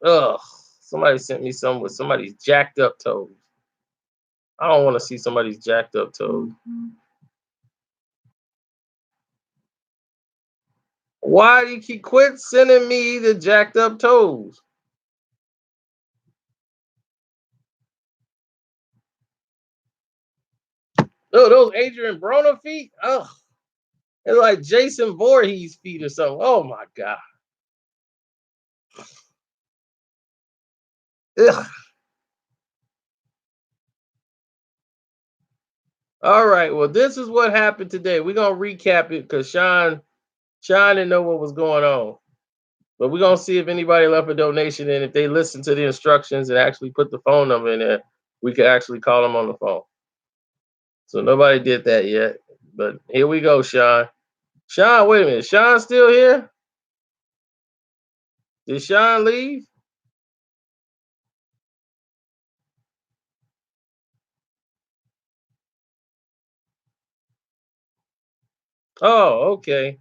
Ugh. Somebody sent me some with somebody's jacked up toes. I don't want to see somebody's jacked up toes. Why do you keep quit sending me the jacked up toes? Oh, those Adrian Broner feet? Ugh. It's like Jason Voorhees feet or something. Oh my God. Ugh. All right. Well, this is what happened today. We're gonna recap it because Sean didn't know what was going on. But we're gonna see if anybody left a donation and if they listen to the instructions and actually put the phone number in there, we could actually call them on the phone. So nobody did that yet. But here we go, Sean. Sean, wait a minute. Sean still here? Did Sean leave? Oh, okay.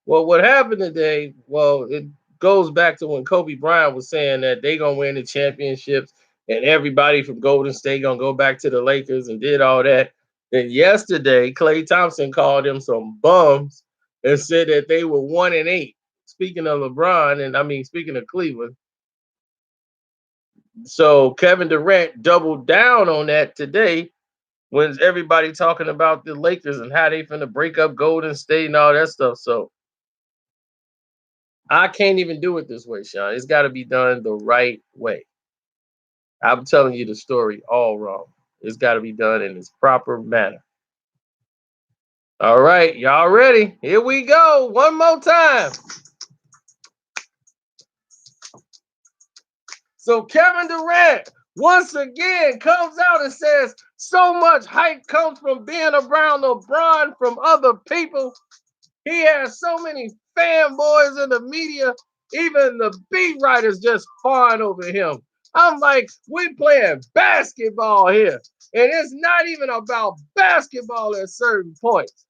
Well, what happened today? Well, it goes back to when Kobe Bryant was saying that they gonna win the championships, and everybody from Golden State gonna go back to the Lakers and did all that. Then yesterday, Klay Thompson called them some bums and said that they were 1-8. Speaking of LeBron, and I mean speaking of Cleveland, so Kevin Durant doubled down on that today when everybody talking about the Lakers and how they finna break up Golden State and all that stuff. So I can't even do it this way, Sean. It's got to be done the right way. I'm telling you the story all wrong. It's got to be done in its proper manner. All right, y'all ready? Here we go. One more time. So Kevin Durant once again comes out and says so much hype comes from being around LeBron from other people. He has so many fanboys in the media, even the beat writers just fawn over him. I'm like, we playing basketball here. And it's not even about basketball at certain points.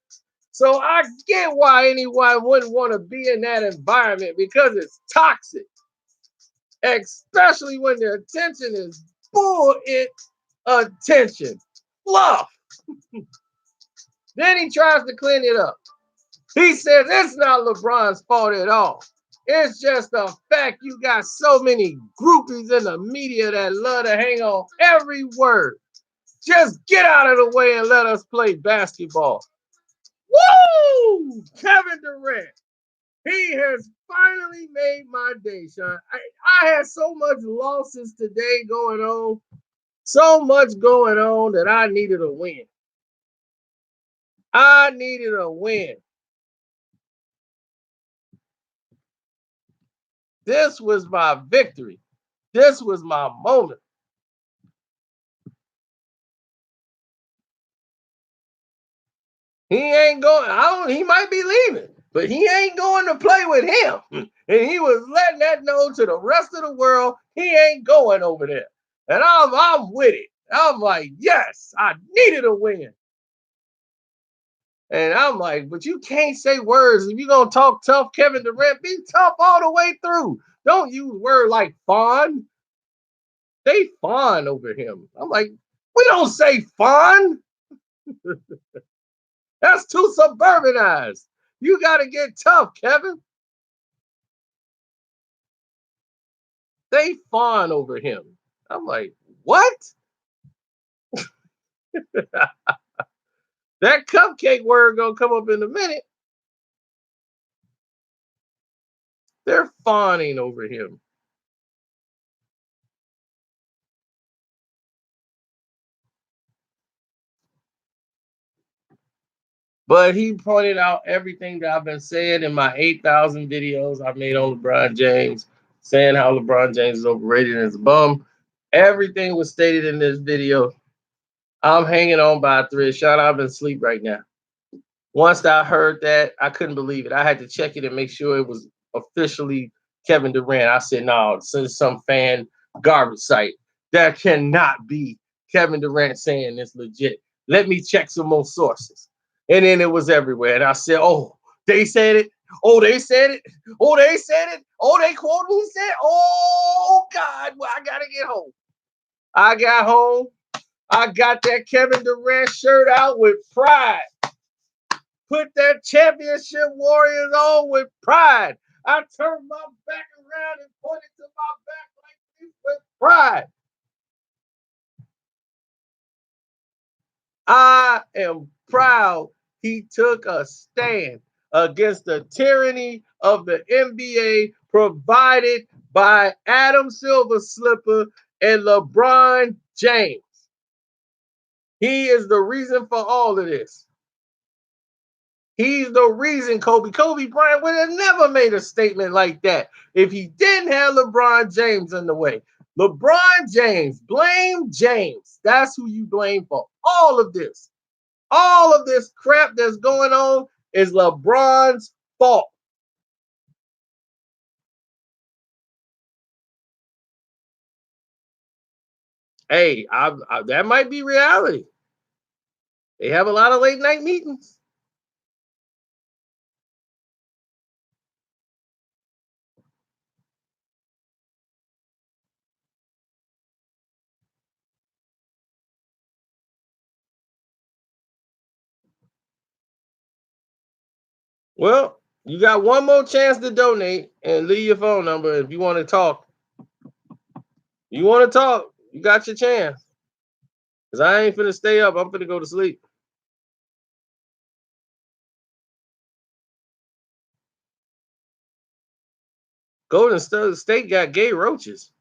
So I get why anyone wouldn't want to be in that environment because it's toxic, especially when the attention is bull it attention. Fluff. Then he tries to clean it up. He says it's not LeBron's fault at all. It's just the fact you got so many groupies in the media that love to hang on every word. Just get out of the way and let us play basketball. Woo! Kevin Durant. He has finally made my day, Sean. I had so much losses today going on. So much going on that I needed a win. I needed a win. This was my victory. This was my moment. He ain't going. I don't. He might be leaving, but he ain't going to play with him. And he was letting that know to the rest of the world. He ain't going over there. And I'm with it. I'm like, yes, I needed a win. And I'm like, but you can't say words. If you're gonna talk tough, Kevin Durant, be tough all the way through. Don't use word like fawn. They fawn over him. I'm like, we don't say fawn. That's too suburbanized. You got to get tough, Kevin. They fawn over him. I'm like, what? That cupcake word gonna come up in a minute. They're fawning over him. But he pointed out everything that I've been saying in my 8,000 videos I've made on LeBron James, saying how LeBron James is overrated and is a bum. Everything was stated in this video. I'm hanging on by a thread. Shout out, I've been asleep right now. Once I heard that, I couldn't believe it. I had to check it and make sure it was officially Kevin Durant. I said, no, this is some fan garbage site. That cannot be Kevin Durant saying this legit. Let me check some more sources. And then it was everywhere. And I said, oh, they said it. Oh, they said it. Oh, they said it. Oh, they quoted who said, oh, God, well, I got to get home. I got home. I got that Kevin Durant shirt out with pride. Put that championship Warriors on with pride. I turned my back around and pointed to my back like this with pride. I am proud he took a stand against the tyranny of the NBA provided by Adam Silver Slipper and LeBron James. He is the reason for all of this. He's the reason Kobe Bryant would have never made a statement like that if he didn't have LeBron James in the way. LeBron James, blame James. That's who you blame for all of this. All of this crap that's going on is LeBron's fault. Hey, that might be reality. They have a lot of late night meetings. Well, you got one more chance to donate and leave your phone number if you want to talk. You want to talk, you got your chance. Because I ain't finna stay up. I'm finna go to sleep. Golden State got gay roaches.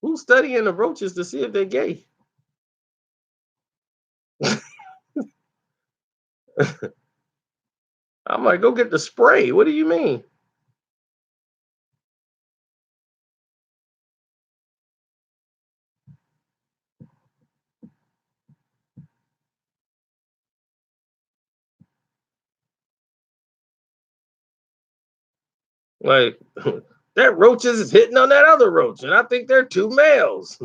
Who's studying the roaches to see if they're gay? I'm like, go get the spray. What do you mean? Like, that roaches is hitting on that other roach, and I think they're two males.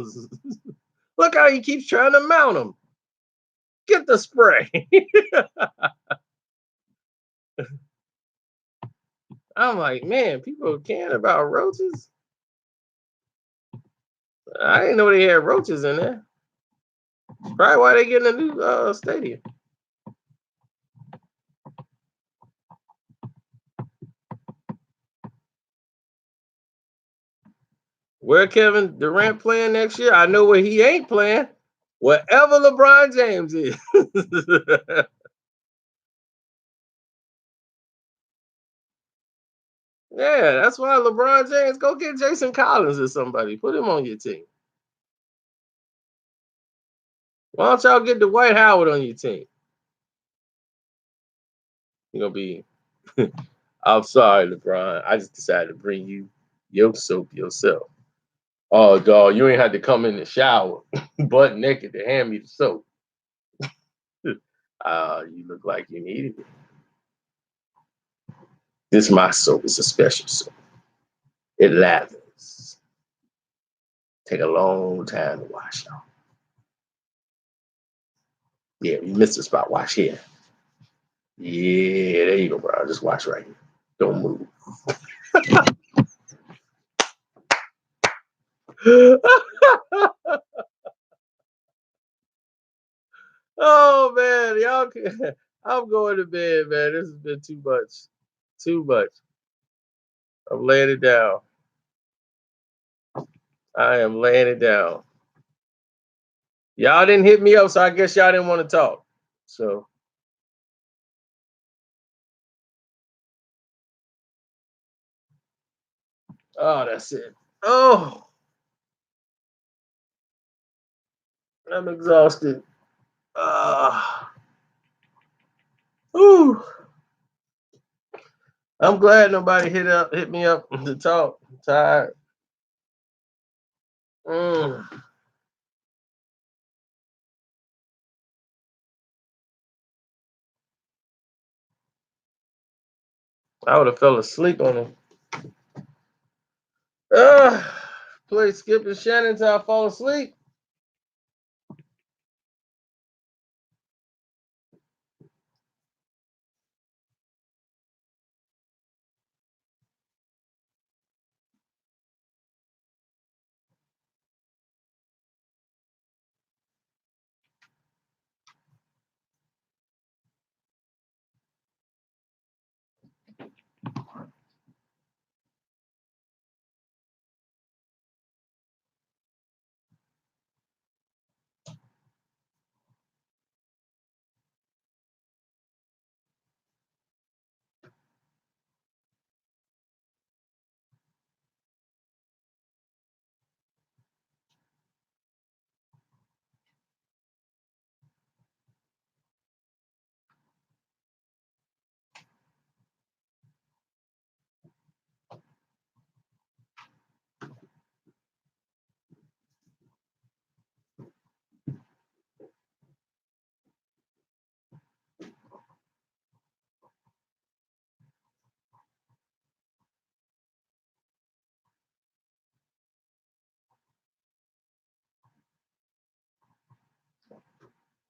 Look how he keeps trying to mount them. Get the spray. I'm like, man, people caring about roaches. I didn't know they had roaches in there. Probably why they getting a new stadium. Where Kevin Durant playing next year? I know where he ain't playing. Wherever LeBron James is. Yeah, that's why LeBron James, go get Jason Collins or somebody. Put him on your team. Why don't y'all get Dwight Howard on your team? You're gonna be I'm sorry, LeBron. I just decided to bring you your soap yourself. Oh, dog, you ain't had to come in the shower butt naked to hand me the soap. You look like you needed it. This my soap. It's a special soap. It lathers. Take a long time to wash off. Yeah, you missed a spot. Wash here. Yeah, there you go, bro. Just watch right here. Don't move. Oh man, y'all can, I'm going to bed, man. This has been too much. Too much. I'm laying it down. I am laying it down. Y'all didn't hit me up, so I guess y'all didn't want to talk. So oh, that's it. Oh, I'm exhausted. Whew. I'm glad nobody hit me up to talk. I'm tired. Mm. I would have fell asleep on him. Play Skip and Shannon until I fall asleep.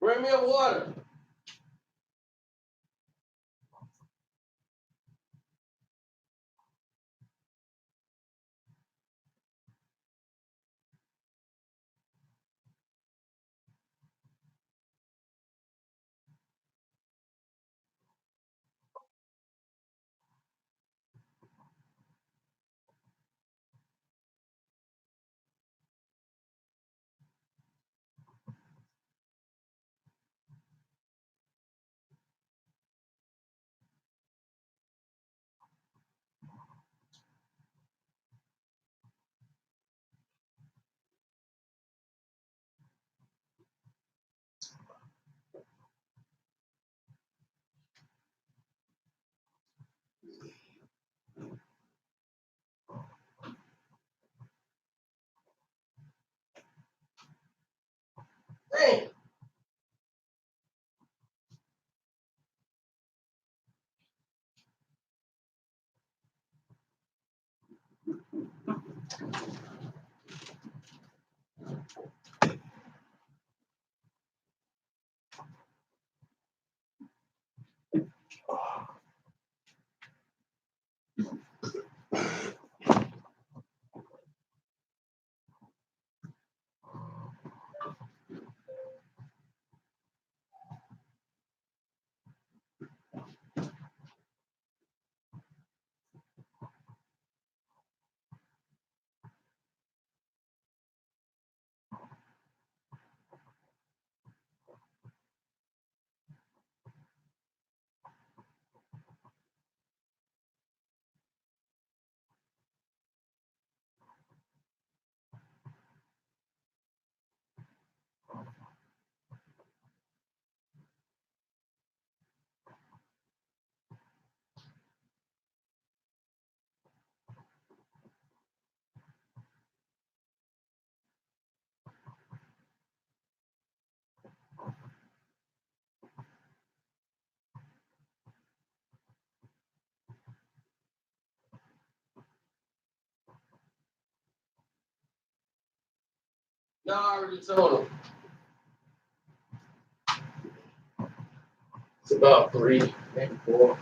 Bring me a water. Dang. No, I already told him. It's about 3, maybe 4.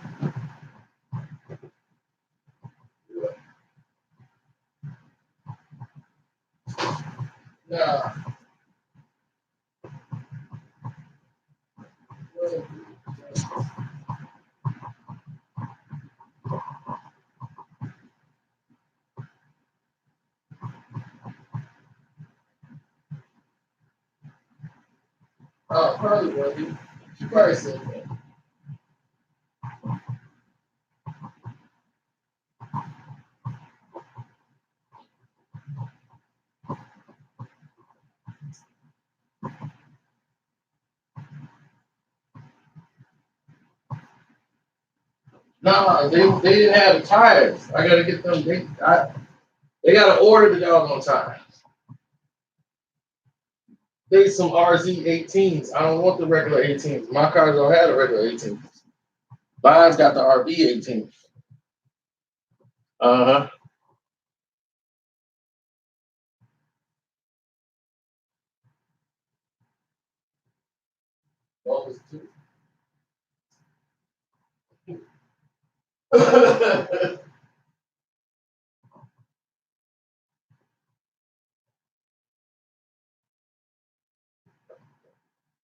Nah. probably was. She probably said that. No, they didn't have the tires. I gotta get them. They gotta order the dog on time. They some RZ18s. I don't want the regular 18s. My cars don't have the regular 18s. Mine's got the RB 18. Uh-huh.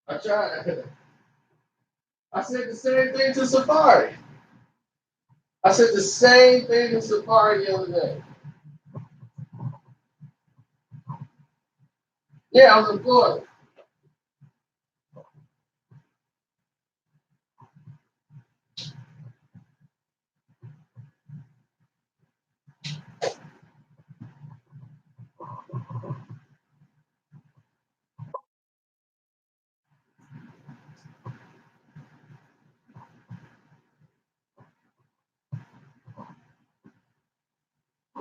I tried. I said the same thing to Safari. I said the same thing to Safari the other day. Yeah, I was in Florida.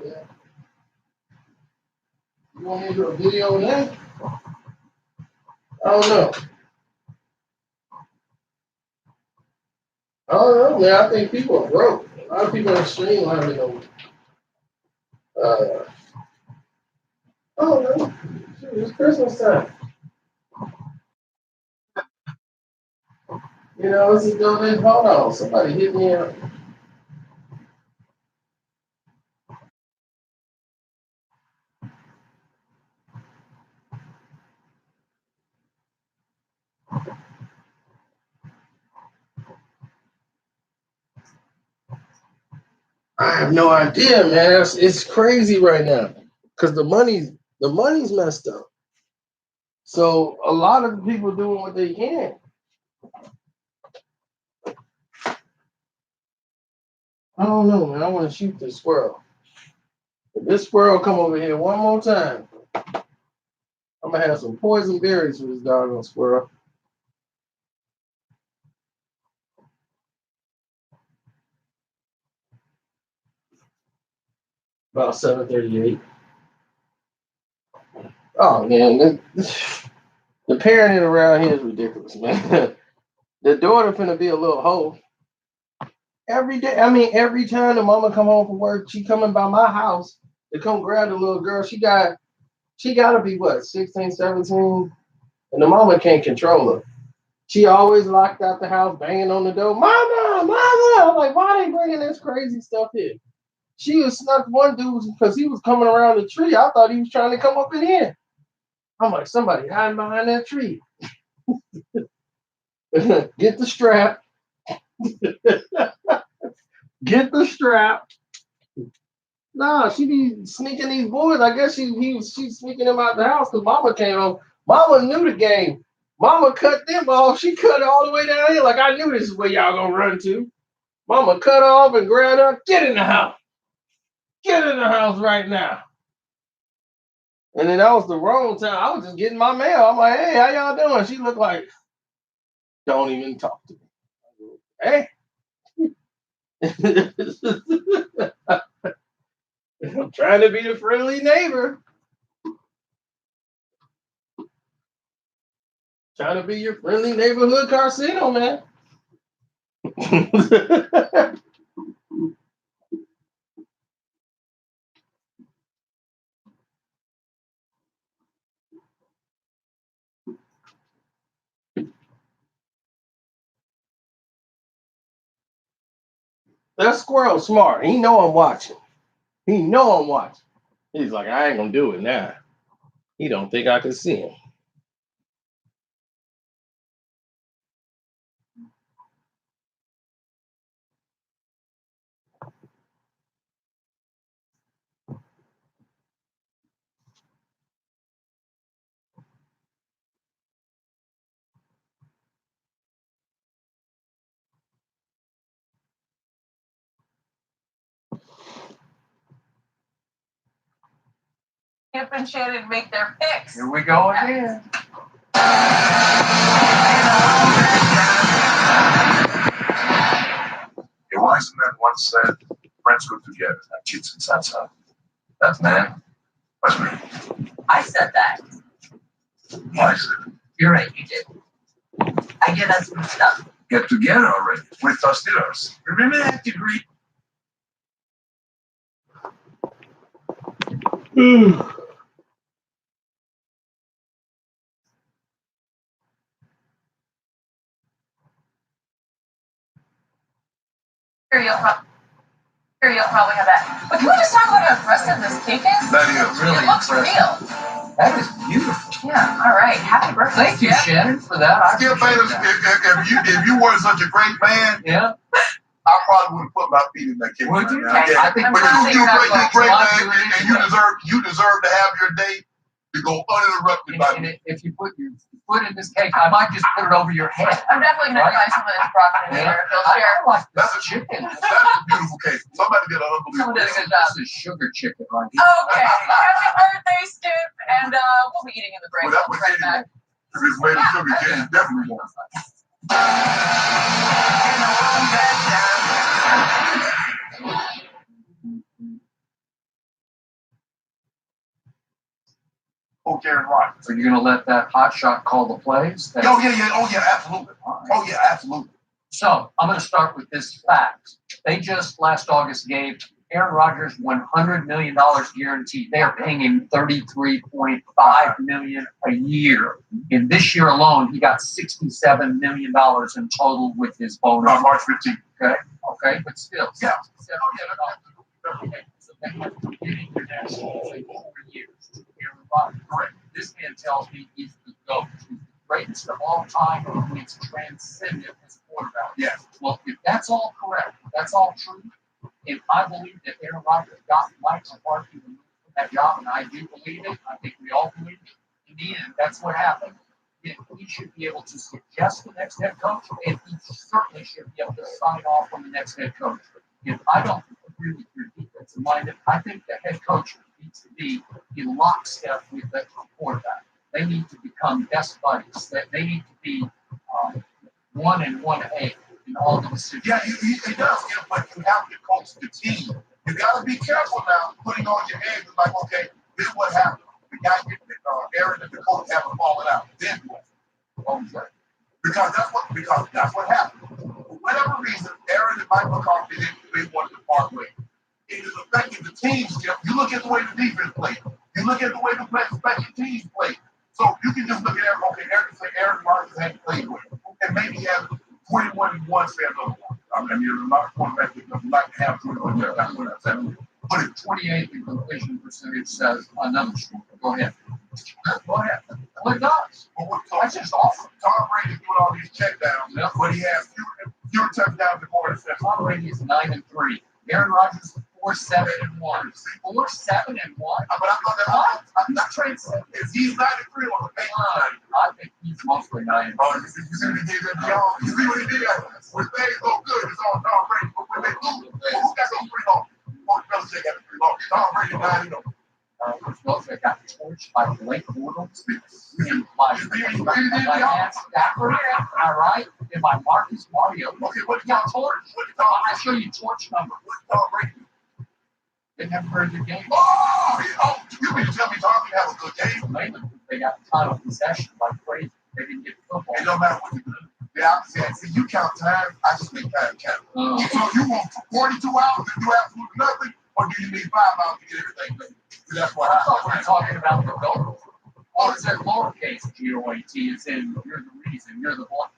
Yeah. You want me to do a video on that? I don't know. I don't know, man. I think people are broke. A lot of people on the stream having them. I don't know. Shoot, it's Christmas time. You know, let's just go there. Hold on. Somebody hit me up. I have no idea, man. It's crazy right now because the money's messed up. So a lot of the people doing what they can. I don't know, man. I want to shoot this squirrel. If this squirrel come over here one more time, I'm gonna have some poison berries for this doggone squirrel. About 7:38. Oh man, the parenting around here is ridiculous, man. The daughter finna be a little hoe. Every day, I mean, every time the mama come home from work, she coming by my house to come grab the little girl. She gotta be what, 16, 17? And the mama can't control her. She always locked out the house, banging on the door. Mama, mama. I'm like, why they bringing this crazy stuff here? She was snuck one dude because he was coming around the tree. I thought he was trying to come up in here. I'm like, somebody hiding behind that tree. Get the strap. Get the strap. Nah, she be sneaking these boys. I guess she's sneaking them out the house because Mama came home. Mama knew the game. Mama cut them off. She cut all the way down here. Like I knew this is where y'all gonna run to. Mama cut off and grabbed her. Get in the house. Get in the house right now. And then that was the wrong time. I was just getting my mail. I'm like, hey, how y'all doing? She looked like, don't even talk to me. Hey. I'm trying to be the friendly neighbor. Trying to be your friendly neighborhood Carcino, man. That squirrel smart. He know I'm watching. He know I'm watching. He's like, I ain't gonna do it now. He don't think I can see him. Skip and Shannon make their picks. Here we go again. A wise man once said, friends go together, like cheats and salsa. That man was me. I said that. I said, You're right, you did. I get us some stuff. get together already with tostitos. Remember that degree? You'll probably have that. But can we just talk about how impressive this cake is? That is Really It looks impressive. real. That is beautiful. Yeah, all right. Happy birthday. Thank you, Shannon, for that. I Skip appreciate Bayless, that. if you weren't such a great man, Yeah. I probably would have put my feet in that cake. Would you? right now. Okay. Yeah. I think I'm But glad that you're you're a not great going man, to. and you deserve to have your day to go uninterrupted by And me. if you put your foot in this cake, I might just put it over your head. I'm definitely going to try some of this broccoli later if you'll share. I like That's this chicken. That's a beautiful cake. Somebody did an Someone did a unbelievable. good job. This is sugar chicken right here. Okay. Happy birthday, Skip. And we'll be eating in the break. Well, that We'll was be right back. If it's made of sugar cane, definitely won't. Okay, right. So you're gonna let that hot shot call the plays? Oh yeah, absolutely. Oh yeah, absolutely. So I'm gonna start with this fact. They just last August gave Aaron Rodgers $100 million guaranteed. They are paying him $33.5 million a year. In this year alone, he got $67 million in total with his bonus. March 15th. Okay, but still. Yeah. Okay, so they have to get international for 4 years to Aaron Rodgers. Correct. This man tells me he's the GOAT. He's the greatest of all time, and he's transcendent as a quarterback. Yes. Well, if that's all correct, if that's all true, if I believe that Aaron Rodgers got Mike McCarthy removed from that job, and I do believe it, I think we all believe it, in the end, that's what happened. Then he should be able to suggest the next head coach, and he certainly should be able to sign off on the next head coach. If I don't agree with your defensive minded, I think the head coach needs to be in lockstep with the quarterback. They need to become best buddies. That they need to be 1 and 1A in all the decisions. Yeah, it does. But you have to coach the team. You got to be careful now, putting on your head. It's like, okay, this is what happened. The guy, Aaron and the coach haven't fallen out. Then what? Okay. Because that's what happened. For whatever reason, Aaron and Mike McCarthy they wanted to part ways. It is affecting the teams. You look at the way the defense played. You look at the way the special teams played. So you can just look at Aaron. Okay, Aaron Rodgers hadn't played with him. And maybe he has 21 and 1 says otherwise. I mean, there's a lot of quarterbacks that would like to have 21 there. That's what I said. But if 28 in completion percentage says another story, go ahead. Go ahead. Well, it does. That's just awesome. Tom Brady's doing all these checkdowns, but he has fewer touchdowns than more interceptions. Tom Brady is 9-3. Aaron Rodgers is 4-7-1. 4-7-1. But I thought that I'm not trying to say if he's 93 on the page. I think he's mostly 9. Oh, you see what he did that y'all? You see what he did? When things go good, it's all Tom Brady. But when they lose, who got those 3 losses? Mark Belichick got the 3 losses. Tom Brady 9-0. Belichick got torched by Blake Bortles and by Matt Stafford. All right, and by Marcus Mariota. Okay, what got Tom torched? What did Tom I'll show you torch numbers. What did Tom Brady do? Didn't have a very good game. Oh, you mean to tell me Tom didn't have a good game? Mainly because they got time of possession like crazy. They didn't get football. It don't matter what you do. Yeah, I'm saying, see, you count time, I just make time count. So you want 42 hours to do absolutely nothing, or do you need 5 hours to get everything done? That's what I thought we were talking about the goal. Or is it lowercase GOAT? Is in you're the reason, you're the one.